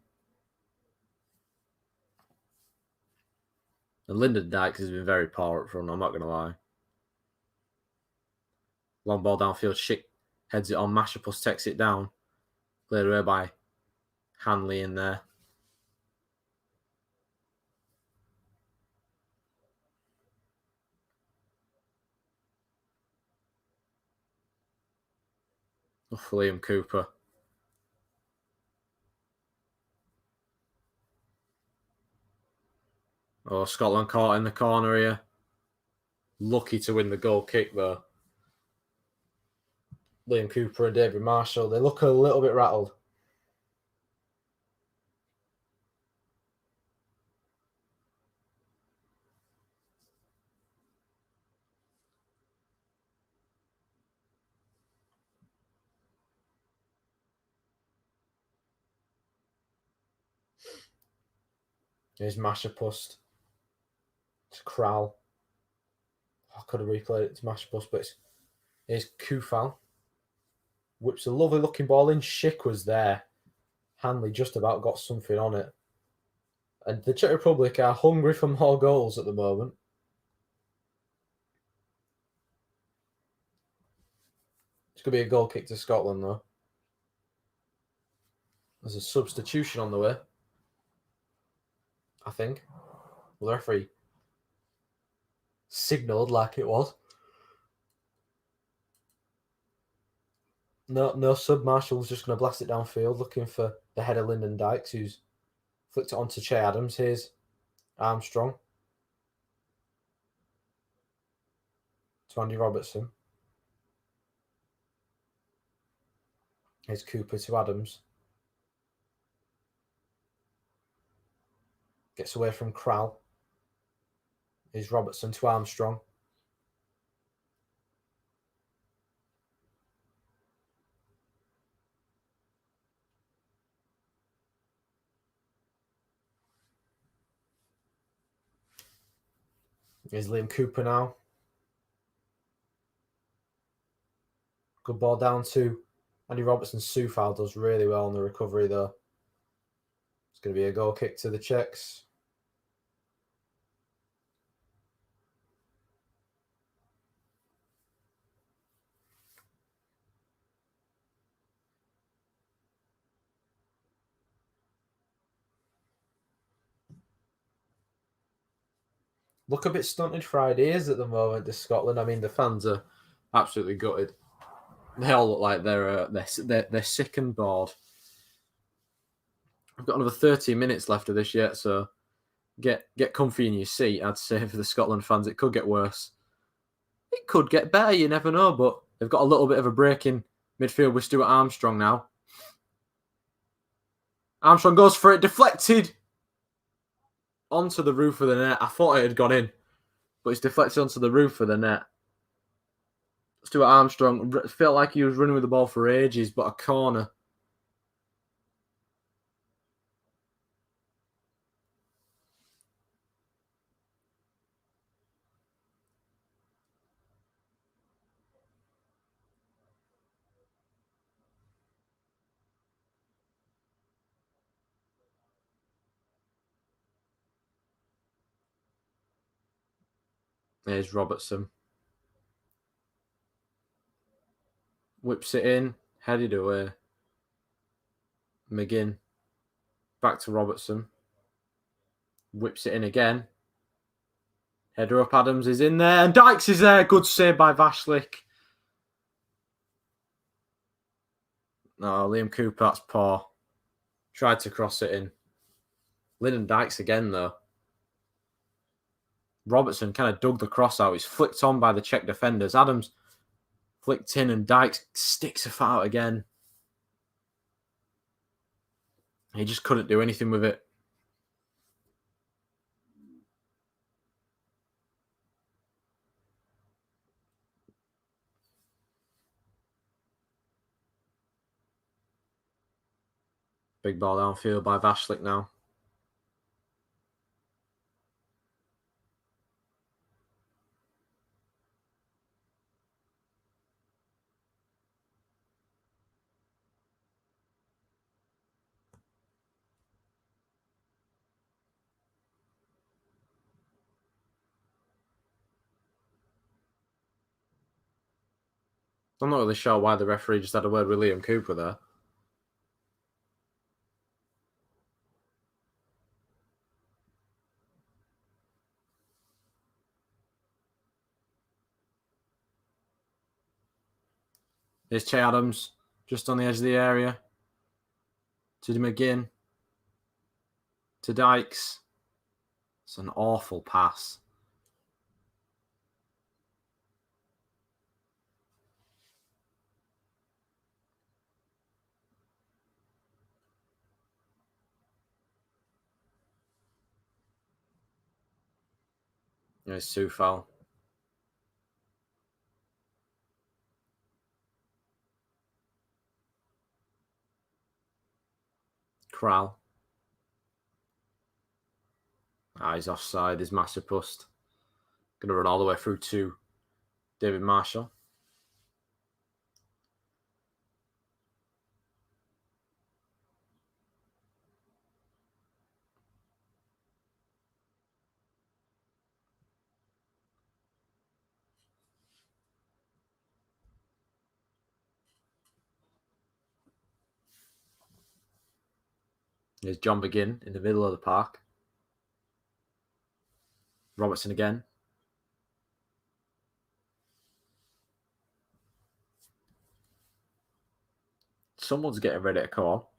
And Lyndon Dykes has been very poor up front, I'm not going to lie. Long ball downfield, Schick heads it on, Mashapus takes it down. Played away by Hanley in there. Oh, Liam Cooper. Oh, Scotland caught in the corner here. Lucky to win the goal kick though. Liam Cooper and David Marshall, they look a little bit rattled. Here's Mashapus to Krall. I could have replayed it to Mashapus, but here's Kufal. Whips a lovely looking ball in. Schick was there. Hanley just about got something on it. And the Czech Republic are hungry for more goals at the moment. It's going to be a goal kick to Scotland, though. There's a substitution on the way, I think. Well, the referee signalled like it was. No sub. Marshall's just going to blast it downfield, looking for the header Lyndon Dykes, who's flicked it onto Che Adams. Here's Armstrong to Andy Robertson. Here's Cooper to Adams. Gets away from Krall. Here's Robertson to Armstrong. Here's Liam Cooper now. Good ball down to Andy Robertson. Soufal does really well on the recovery though. It's going to be a goal kick to the Czechs. Look a bit stunted for ideas at the moment, this Scotland. I mean, the fans are absolutely gutted. They all look like they're sick and bored. We've got another 30 minutes left of this yet, so get comfy in your seat, I'd say, for the Scotland fans. It could get worse. It could get better, you never know, but they've got a little bit of a break in midfield with Stuart Armstrong now. Armstrong goes for it, deflected onto the roof of the net. I thought it had gone in, but it's deflected onto the roof of the net. Stuart Armstrong felt like he was running with the ball for ages, but a corner. There's Robertson. Whips it in, headed away. McGinn. Back to Robertson. Whips it in again. Header up, Adams is in there, and Dykes is there. Good save by Vashlik. No, Liam Cooper, that's poor. Tried to cross it in. Lyndon Dykes again, though. Robertson kind of dug the cross out. He's flicked on by the Czech defenders. Adams flicked in and Dykes sticks a foul again. He just couldn't do anything with it. Big ball downfield by Vashlik now. I'm not really sure why the referee just had a word with Liam Cooper there. Here's Che Adams, just on the edge of the area. To McGinn. To Dykes. It's an awful pass. There's Soufal. Kral. He's offside. He's Massipust. Going to run all the way through to David Marshall. Here's John McGinn in the middle of the park. Robertson again. Someone's getting ready to call.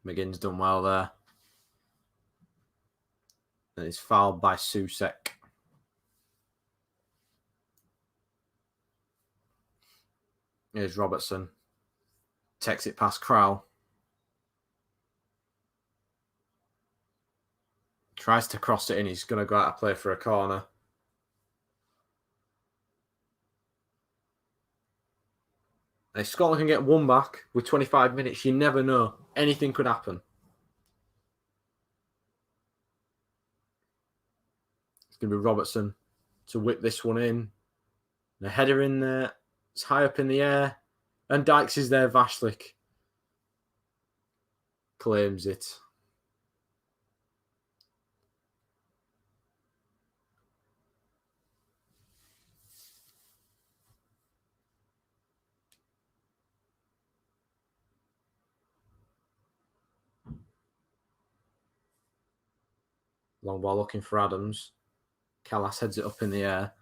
McGinn's done well there. And he's fouled by Soucek. Here's Robertson. Takes it past Kral. Tries to cross it in. He's going to go out to play for a corner. If Scotland can get one back with 25 minutes, you never know. Anything could happen. It's going to be Robertson to whip this one in. The header in there. It's high up in the air. And Dykes is there. Vashlik claims it. Long ball looking for Adams. Callas heads it up in the air.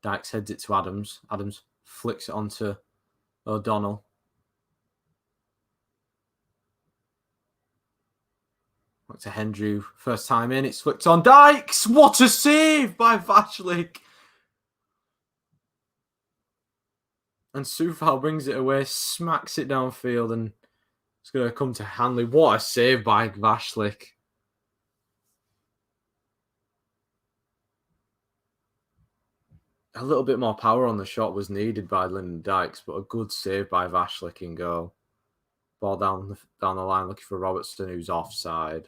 Dykes heads it to Adams. Adams flicks it onto O'Donnell. Back to Hendrew. First time in. It's flicked on. Dykes! What a save by Vashlik! And Soufal brings it away. Smacks it downfield. And it's going to come to Hanley. What a save by Vashlik. A little bit more power on the shot was needed by Lyndon Dykes, but a good save by Vashlik in goal. Ball down the line looking for Robertson, who's offside.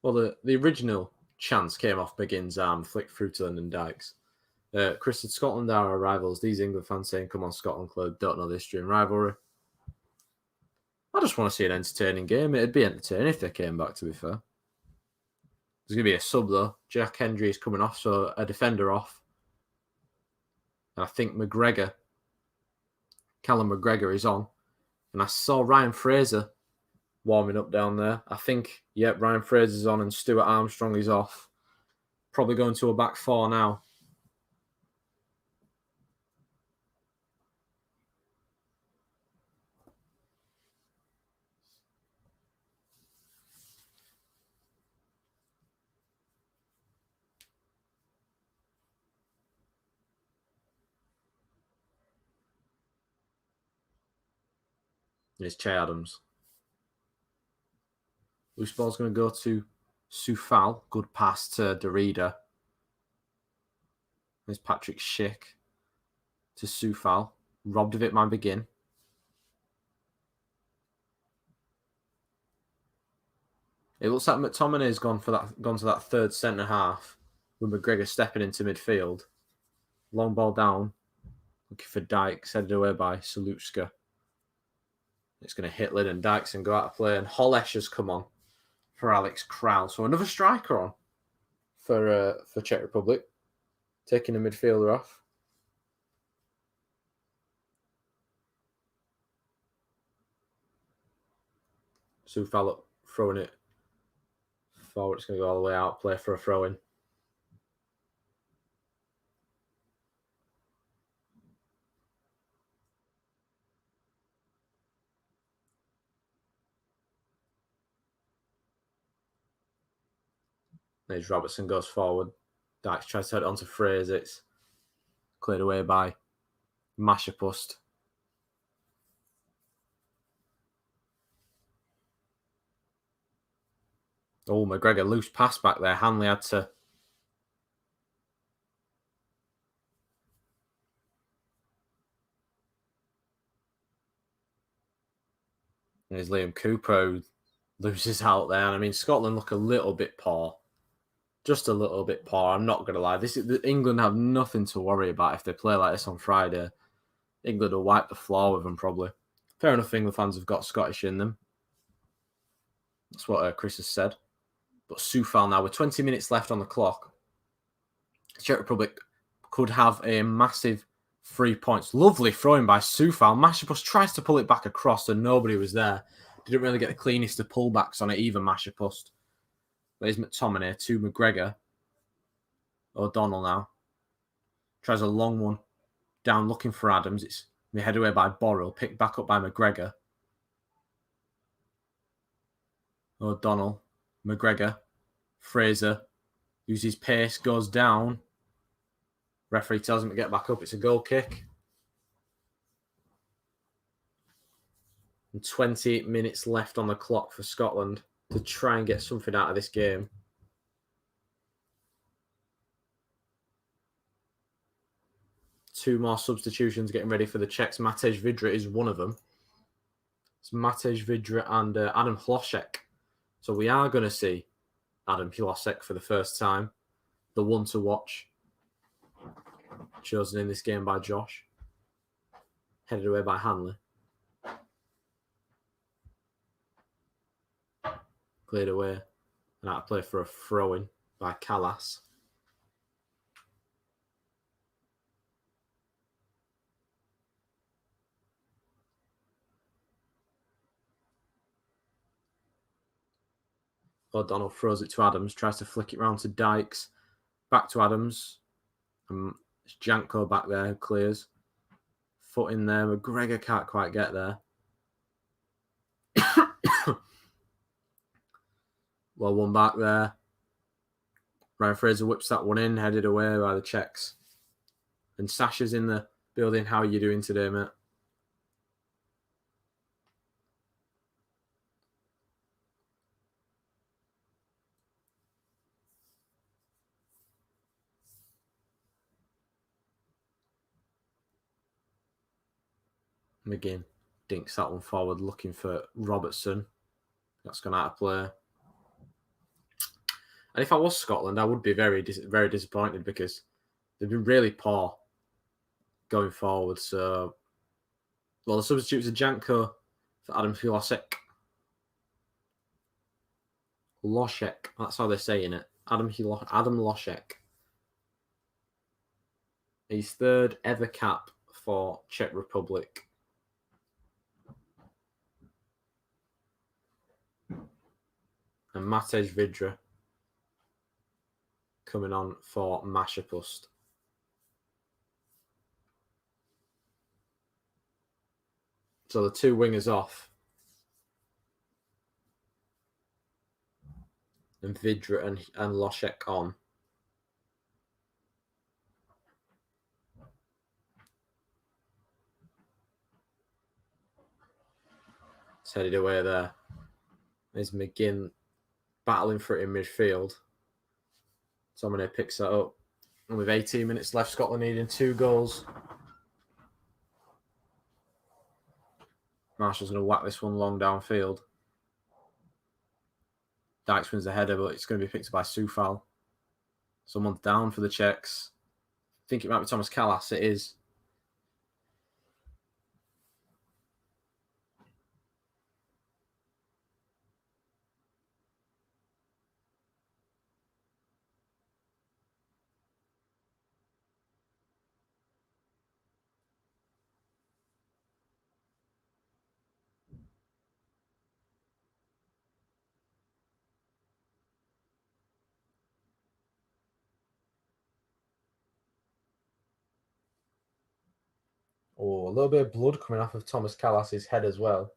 Well, the original chance came off McGinn's arm, flicked through to Lyndon Dykes. Chris said, Scotland are our rivals. These England fans saying, come on, Scotland Club, don't know the history and rivalry. I just want to see an entertaining game. It'd be entertaining if they came back, to be fair. There's going to be a sub, though. Jack Hendry is coming off, so a defender off. And I think Callum McGregor is on. And I saw Ryan Fraser warming up down there. I think, Ryan Fraser's on and Stuart Armstrong is off. Probably going to a back four now. And it's Che Adams. Loose ball's going to go to Soufal. Good pass to Derrida. There's Patrick Schick to Soufal. Robbed of it, might begin. It looks like McTominay's gone to that third centre half with McGregor stepping into midfield. Long ball down. Looking for Dykes, headed away by Soucek. It's going to hit Lyndon Dykes and go out of play. And Hollesh has come on for Alex Kral. So another striker on for Czech Republic. Taking a midfielder off. Soufal up, throwing it forward. It's going to go all the way out. Play for a throw-in. There's Robertson goes forward. Dykes tries to head it onto Fraser. It's cleared away by Mashapust. Oh, McGregor, loose pass back there. Hanley had to... There's Liam Cooper who loses out there. And I mean, Scotland look a little bit poor. Just a little bit poor. I'm not going to lie. England have nothing to worry about if they play like this on Friday. England will wipe the floor with them, probably. Fair enough, England fans have got Scottish in them. That's what Chris has said. But Soufal now, with 20 minutes left on the clock, the Czech Republic could have a massive 3 points. Lovely throwing by Soufal. Mashapust tries to pull it back across and nobody was there. Didn't really get the cleanest of pullbacks on it either, Mashapust. There's McTominay to McGregor. O'Donnell now. Tries a long one. Down looking for Adams. It's headed away by Borrell. Picked back up by McGregor. O'Donnell. McGregor. Fraser. Uses pace. Goes down. Referee tells him to get back up. It's a goal kick. And 28 minutes left on the clock for Scotland to try and get something out of this game. Two more substitutions getting ready for the Czechs. Matej Vidra is one of them. It's Matej Vidra and Adam Hlosek. So we are going to see Adam Hlosek for the first time. The one to watch. Chosen in this game by Josh. Headed away by Hanley. Cleared away. And out of play for a throw-in by Callas. O'Donnell throws it to Adams. Tries to flick it round to Dykes. Back to Adams. It's Janko back there who clears. Foot in there. McGregor can't quite get there. Well, one back there. Ryan Fraser whips that one in, headed away by the Czechs. And Sasha's in the building. How are you doing today, mate? McGinn dinks that one forward, looking for Robertson. That's gone out of play. And if I was Scotland, I would be very, very disappointed because they've been really poor going forward. So, well, the substitutes are Janko for Adam Hlosek. Loshek, that's how they're saying it. Adam Loshek. His third ever cap for Czech Republic. And Matej Vidra coming on for Mashapust. So the two wingers off. And Vidra and Loshek on. It's headed away there. There's McGinn battling for it in midfield. Dominic picks that up. And with 18 minutes left, Scotland needing 2 goals. Marshall's going to whack this one long downfield. Dykes wins the header, but it's going to be picked up by Soufal. Someone's down for the Czechs. I think it might be Thomas Callas. It is. Oh, a little bit of blood coming off of Thomas Callas's head as well.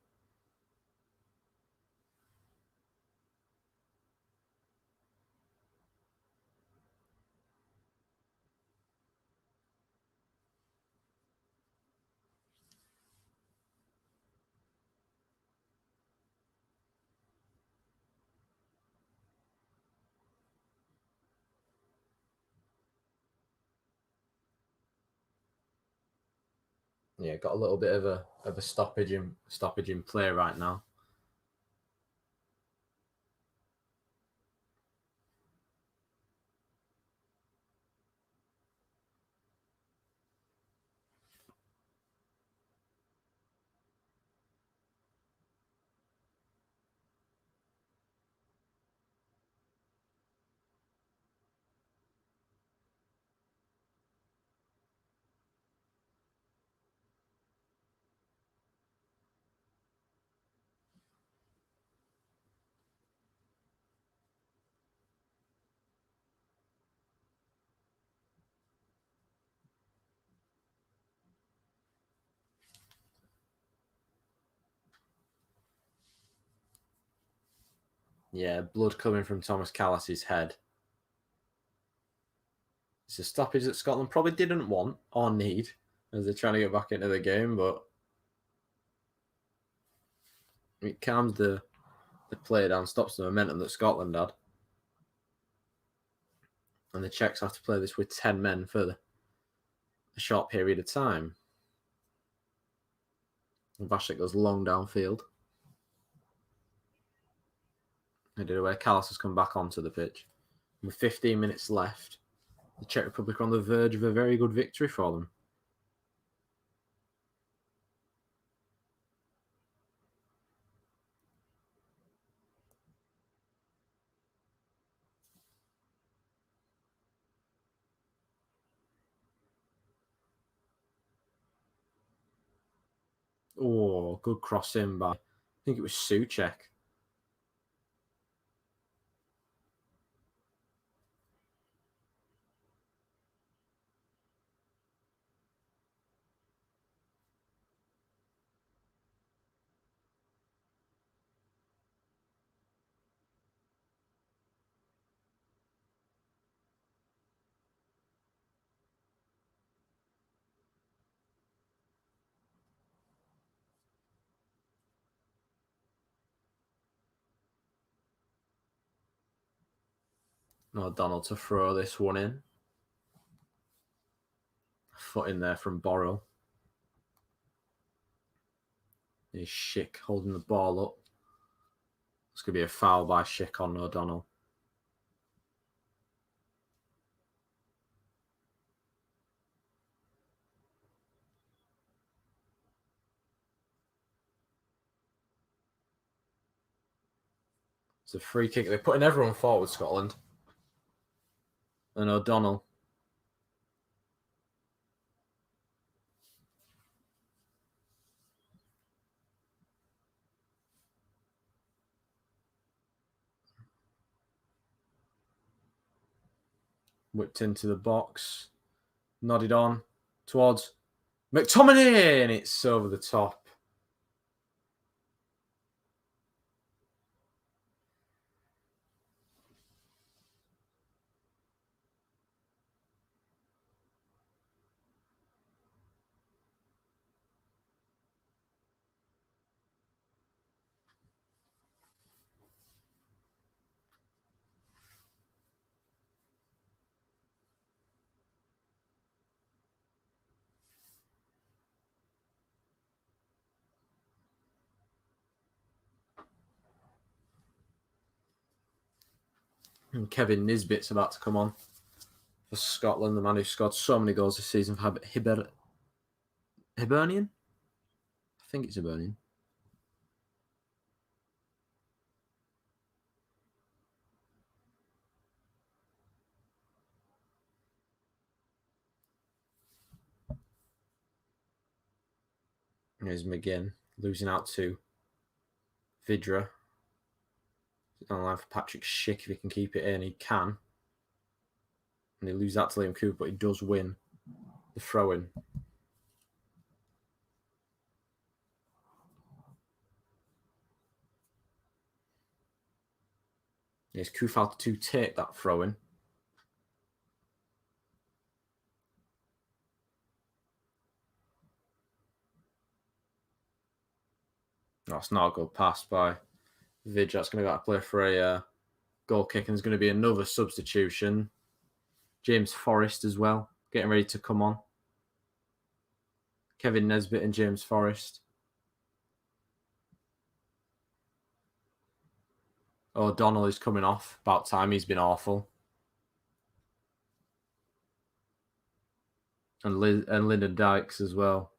Yeah, got a little bit of a stoppage in play right now. Yeah, blood coming from Thomas Callas's head. It's a stoppage that Scotland probably didn't want or need as they're trying to get back into the game, but it calms the play down, stops the momentum that Scotland had. And the Czechs have to play this with 10 men for a short period of time. And Vashik goes long downfield. Headed away. Callas has come back onto the pitch. With 15 minutes left, the Czech Republic are on the verge of a very good victory for them. Oh, good cross in by, I think it was Soucek. O'Donnell to throw this one in. Foot in there from Borrell. Here's Schick holding the ball up. It's going to be a foul by Schick on O'Donnell. It's a free kick. They're putting everyone forward, Scotland. and O'Donnell. Whipped into the box. Nodded on towards McTominay, and it's over the top. And Kevin Nisbet's about to come on for Scotland, the man who scored so many goals this season for Hibernian? I think it's Hibernian. Here's McGinn losing out to Vidra. On the line for Patrick Schick if he can keep it in. He can. And he loses out to Liam Cooper, but he does win the throw-in. Here's Kufal to take that throw-in. That's not a good pass by Vidge. That's going to go to play for a goal kick, and there's going to be another substitution. James Forrest as well, getting ready to come on. Kevin Nisbet and James Forrest. O'Donnell is coming off. About time. He's been awful. And Lyndon Dykes as well.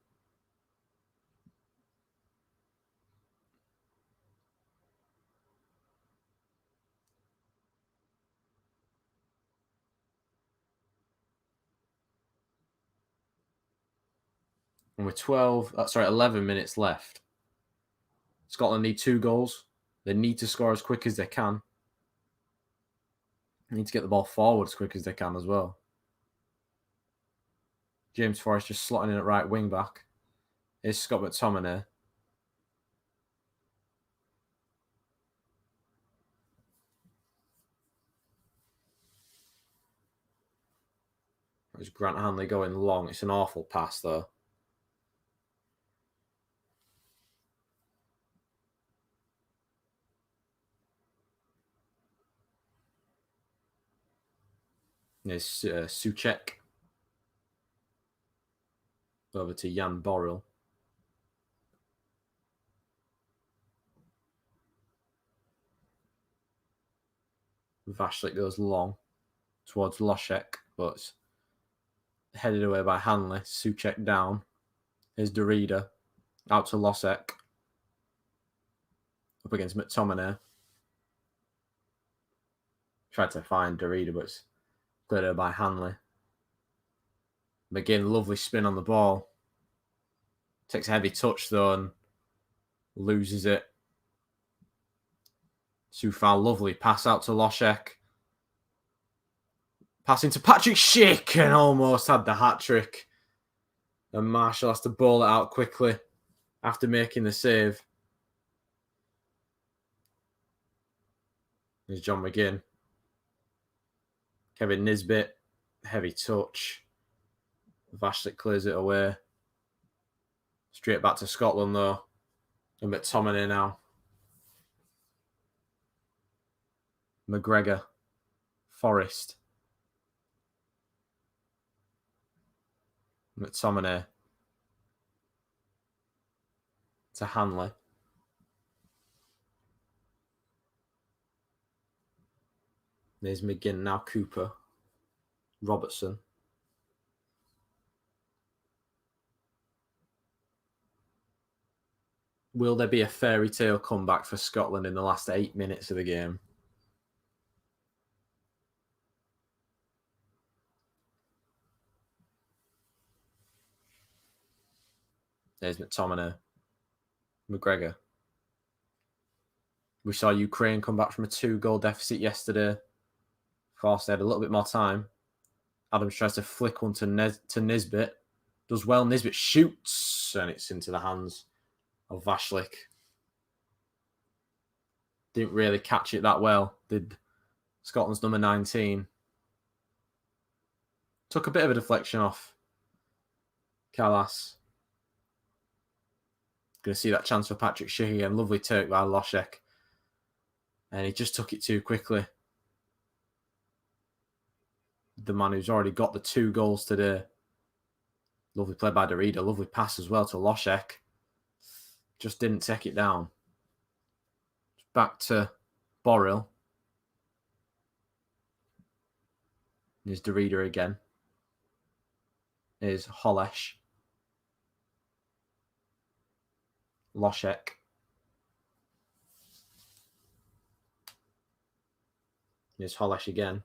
And with 11 minutes left, Scotland need 2 goals. They need to score as quick as they can. They need to get the ball forward as quick as they can as well. James Forrest just slotting in at right wing back. Here's Scott McTominay. There's Grant Hanley going long. It's an awful pass though. There's Soucek. Over to Jan Borrell. Vashlik goes long towards Loshek, but headed away by Hanley. Soucek down. Here's Derrida. Out to Losek. Up against McTominay. Tried to find Derrida, but it's cleared over by Hanley. McGinn, lovely spin on the ball. Takes a heavy touch though and loses it. Sufal, lovely pass out to Loshek. Passing to Patrick Schick and almost had the hat-trick. And Marshall has to ball it out quickly after making the save. There's John McGinn. Kevin Nisbet, heavy touch. Vashlik clears it away. Straight back to Scotland though. And McTominay now. McGregor. Forrest. McTominay. To Hanley. There's McGinn, now Cooper. Robertson. Will there be a fairy tale comeback for Scotland in the last 8 minutes of the game? There's McTominay. McGregor. We saw Ukraine come back from a 2-goal deficit yesterday. Of course, they had a little bit more time. Adams tries to flick one to Nisbet. Does well. Nisbet shoots, and it's into the hands of Vashlik. Didn't really catch it that well, did Scotland's number 19. Took a bit of a deflection off Kalas. Going to see that chance for Patrick Schick again. Lovely take by Loschek. And he just took it too quickly. The man who's already got the 2 goals today. Lovely play by Derrida. Lovely pass as well to Loschek. Just didn't take it down. Back to Borrell. Here's Derrida again. Here's Holesh. Loschek. Here's Holesh again.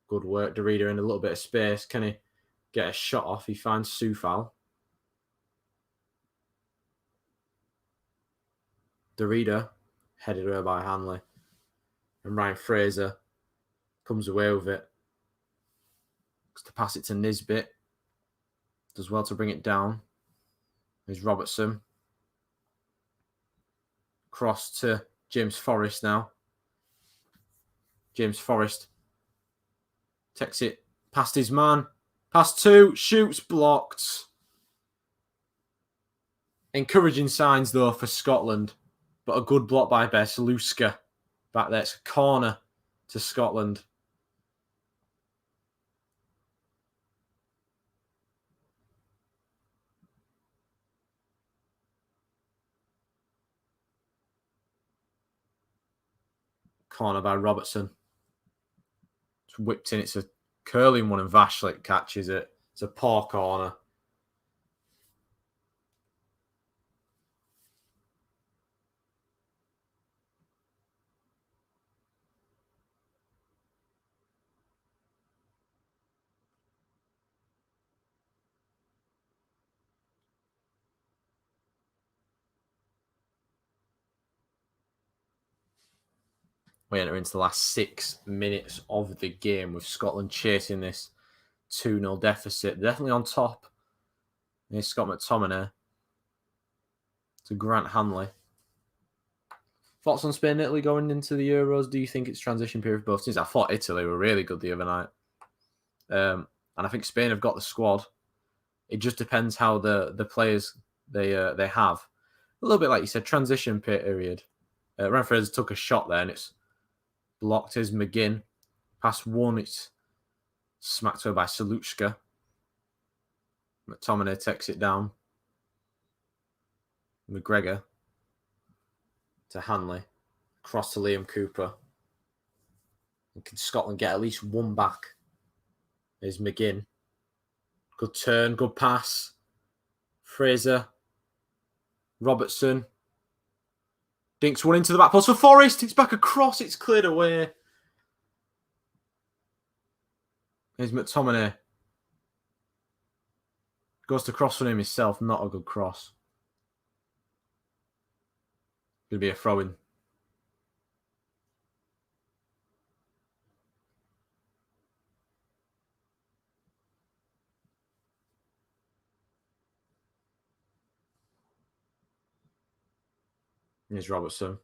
Good work. Derrida in a little bit of space. Can he get a shot off? He finds Soufal. Derrida headed away by Hanley. And Ryan Fraser comes away with it. Looks to pass it to Nisbet. Does well to bring it down. There's Robertson. Cross to James Forrest now. James Forrest takes it past his man. Past 2. Shoots, blocked. Encouraging signs, though, for Scotland. But a good block by Soucek. Back there. It's a corner to Scotland. Corner by Robertson. It's whipped in. It's a curling one and Vashlik catches it. It's a poor corner. We enter into the last 6 minutes of the game with Scotland chasing this 2-0 deficit. Definitely on top. Here's Scott McTominay to Grant Hanley. Thoughts on Spain and Italy going into the Euros? Do you think it's transition period for both teams? I thought Italy were really good the other night. And I think Spain have got the squad. It just depends how the players they have. A little bit like you said, transition period. Ryan Fraser took a shot there and it's blocked. Is McGinn. Past 1, it's smacked away by Soucek. McTominay takes it down. McGregor to Hanley. Cross to Liam Cooper. And can Scotland get at least 1 back? There's McGinn. Good turn, good pass. Fraser. Robertson. Dinks 1 into the back post for Forrest. It's back across. It's cleared away. Here's McTominay. Goes to cross for him himself. Not a good cross. Going to be a throw-in. Here's Robertson.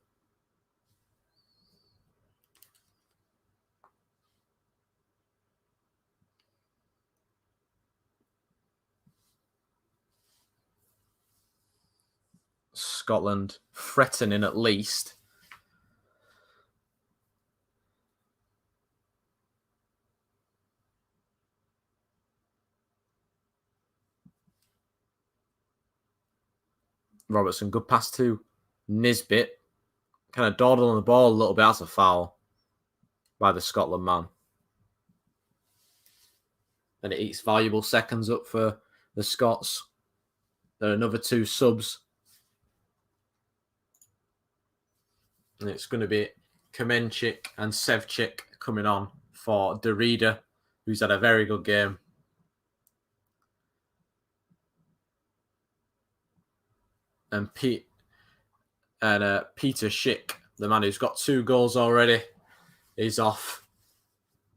Scotland threatening at least. Robertson, good pass to Nisbet. Kind of dawdled on the ball a little bit. That's a foul by the Scotland man. And it eats valuable seconds up for the Scots. There are another 2 subs. And it's going to be Kamenchik and Sevchik coming on for Derrida, who's had a very good game. and Peter Schick, the man who's got 2 goals already, is off.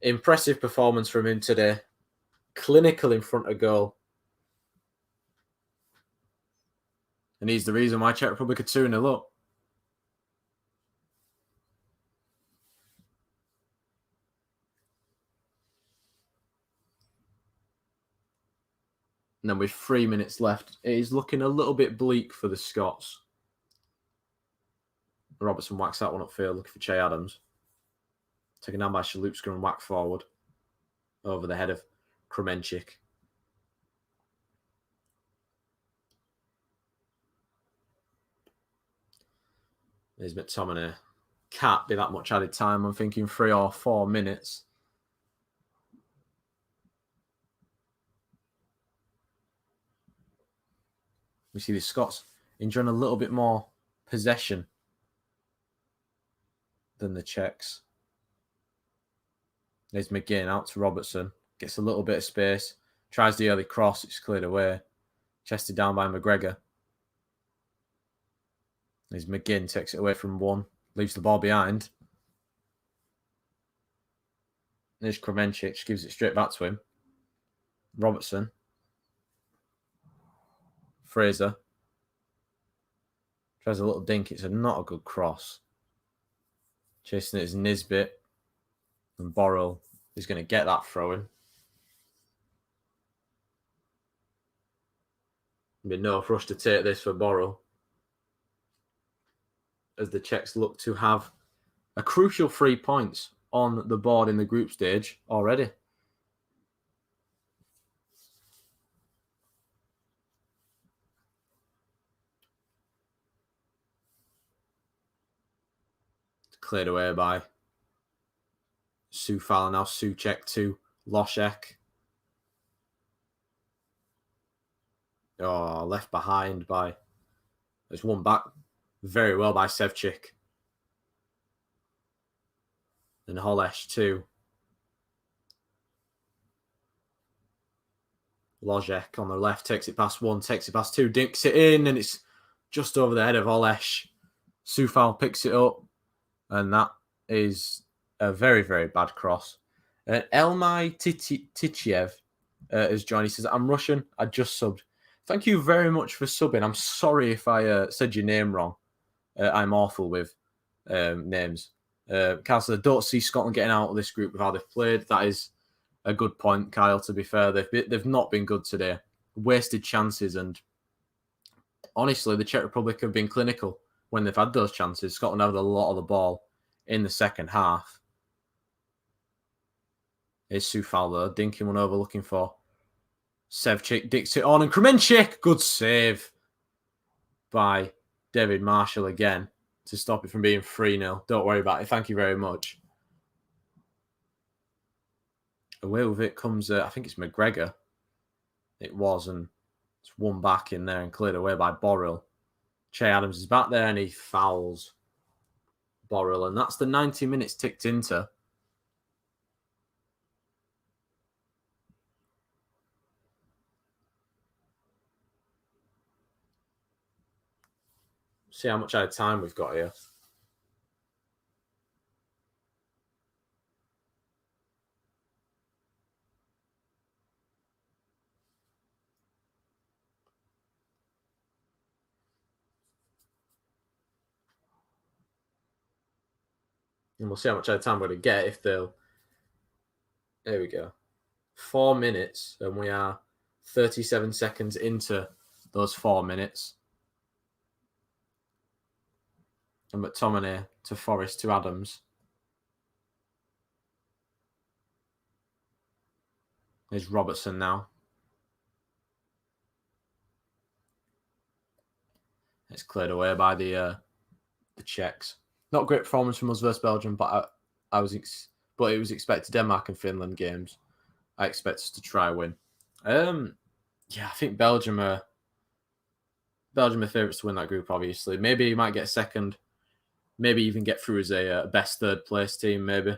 Impressive performance from him today. Clinical in front of goal. And he's the reason why Czech Republic are 2-0 up. And then with 3 minutes left, it is looking a little bit bleak for the Scots. Robertson whacks that one upfield, looking for Che Adams. Taken down by Shalupska and whacked forward over the head of Kremenchik. There's McTominay. Can't be that much added time. I'm thinking 3 or 4 minutes. We see the Scots enjoying a little bit more possession than the Czechs. There's McGinn out to Robertson. Gets a little bit of space. Tries the early cross. It's cleared away. Chested down by McGregor. There's McGinn. Takes it away from one. Leaves the ball behind. There's Kremenchik. Gives it straight back to him. Robertson. Fraser. Tries a little dink. It's not a good cross. Chasing it is Nisbet. And Borrell is going to get that throw-in. There'll be no rush to take this for Borrell, as the Czechs look to have a crucial 3 points on the board in the group stage already. It's cleared away by Sufal, now Soucek to Loshek. Oh, left behind by... There's one back very well by Sevcik. And Holesh too. Lojek on the left takes it past one, takes it past two, dinks it in, and it's just over the head of Holesh. Sufal picks it up, and that is a very, very bad cross. Elmai Tichiev has joined. He says, I'm Russian. I just subbed. Thank you very much for subbing. I'm sorry if I said your name wrong. I'm awful with names. Kyle said, I don't see Scotland getting out of this group with how they've played. That is a good point, Kyle, to be fair. They've not been good today. Wasted chances, and honestly, the Czech Republic have been clinical when they've had those chances. Scotland had a lot of the ball in the second half. Here's Sufal, though, dinking one over, looking for Sevcik, dicks it on, and Kremenchik! Good save by David Marshall again to stop it from being 3-0. Don't worry about it. Thank you very much. Away with it comes, I think it's McGregor. It was, and it's one back in there and cleared away by Borrell. Che Adams is back there and he fouls Borrell, and that's the 90 minutes ticked into. See how much out of time we've got here. And we'll see how much out of time we're going to get if they'll... There we go. 4 minutes, and we are 37 seconds into those 4 minutes. And McTominay to Forrest to Adams. There's Robertson now. It's cleared away by the Czechs. Not great performance from us versus Belgium, but it was expected. Denmark and Finland games, I expect us to try win. Yeah, I think Belgium are favourites to win that group. Obviously, maybe you might get second, maybe even get through as a best third place team. Maybe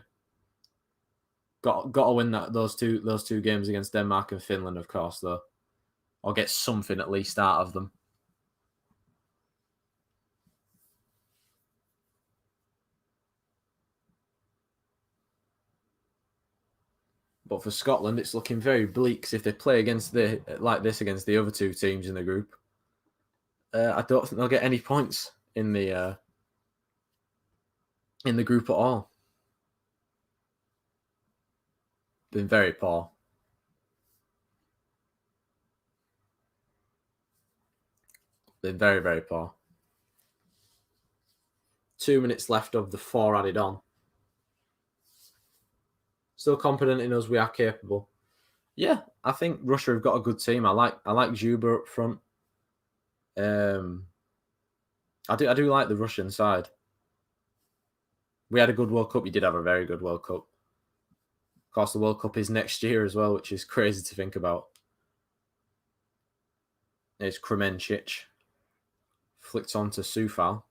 got to win those two games against Denmark and Finland, of course, though, or get something at least out of them. But for Scotland, it's looking very bleak. 'Cause if they play against like this against the other two teams in the group, I don't think they'll get any points in the group at all. Been very poor. Been very, very poor. 2 minutes left of the 4 added on. Still confident in us. We are capable. Yeah, I think Russia have got a good team. I like Zuba up front. I do like the Russian side. We had a good World Cup. You did have a very good World Cup. Of course, the World Cup is next year as well, which is crazy to think about. There's Kremencic. Flicked on to Sufal.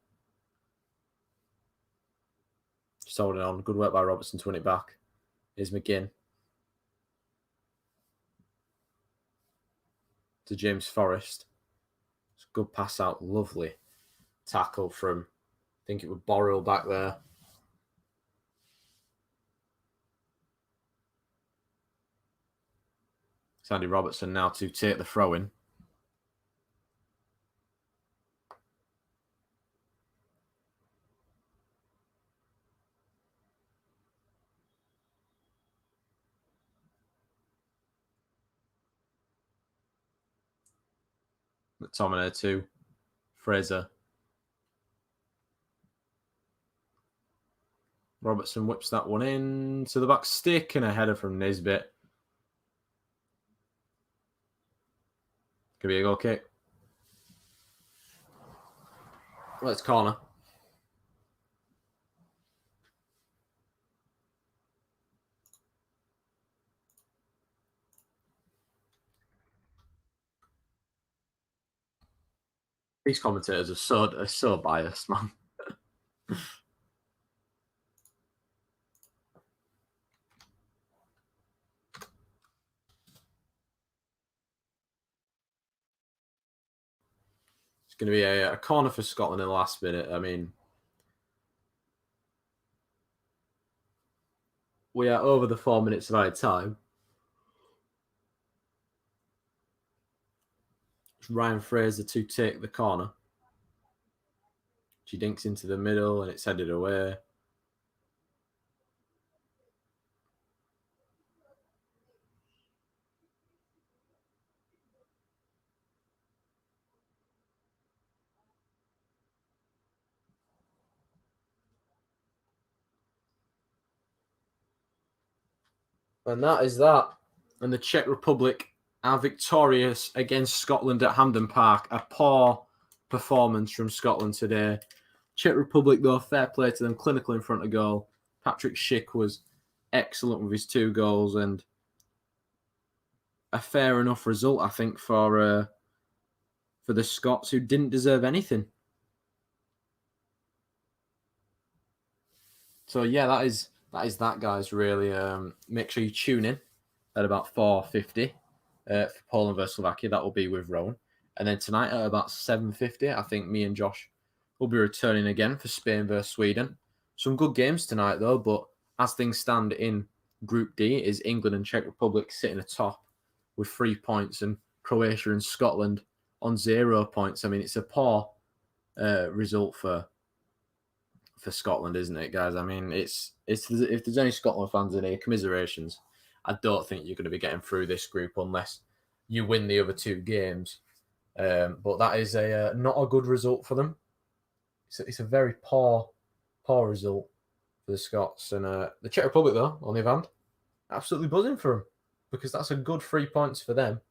Just holding on. Good work by Robertson to win it back. Here's McGinn. To James Forrest. It's a good pass out. Lovely tackle from, I think it was Borrell back there. It's Andy Robertson now to take the throw in. McTominay to Fraser. Robertson whips that one in to the back stick and a header from Nisbet. Could be a goal kick. Well, it's corner. These commentators are so biased, man. It's going to be a corner for Scotland in the last minute. I mean, we are over the 4 minutes of added time. It's Ryan Fraser to take the corner. She dinks into the middle and it's headed away. And that is that. And the Czech Republic are victorious against Scotland at Hampden Park. A poor performance from Scotland today. Czech Republic, though, fair play to them. Clinical in front of goal. Patrick Schick was excellent with his 2 goals and a fair enough result, I think, for the Scots, who didn't deserve anything. So yeah, that is that, guys. Really, make sure you tune in at about 4:50 for Poland versus Slovakia. That will be with Rowan, and then tonight at about 7:50, I think me and Josh will be returning again for Spain versus Sweden. Some good games tonight, though. But as things stand in Group D, is England and Czech Republic sitting atop with 3 points, and Croatia and Scotland on 0 points. I mean, it's a poor result for Scotland, isn't it, guys? I mean, it's if there's any Scotland fans in here, commiserations. I don't think you're going to be getting through this group unless you win the other 2 games. But that is not a good result for them. It's a very poor result for the Scots. And the Czech Republic, though, on the other hand, absolutely buzzing for them because that's a good 3 points for them.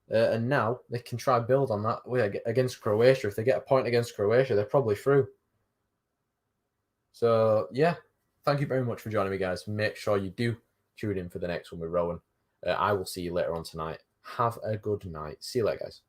And now they can try and build on that against Croatia. If they get a point against Croatia, they're probably through. So, yeah, thank you very much for joining me, guys. Make sure you do tune in for the next one with Rowan. I will see you later on tonight. Have a good night. See you later, guys.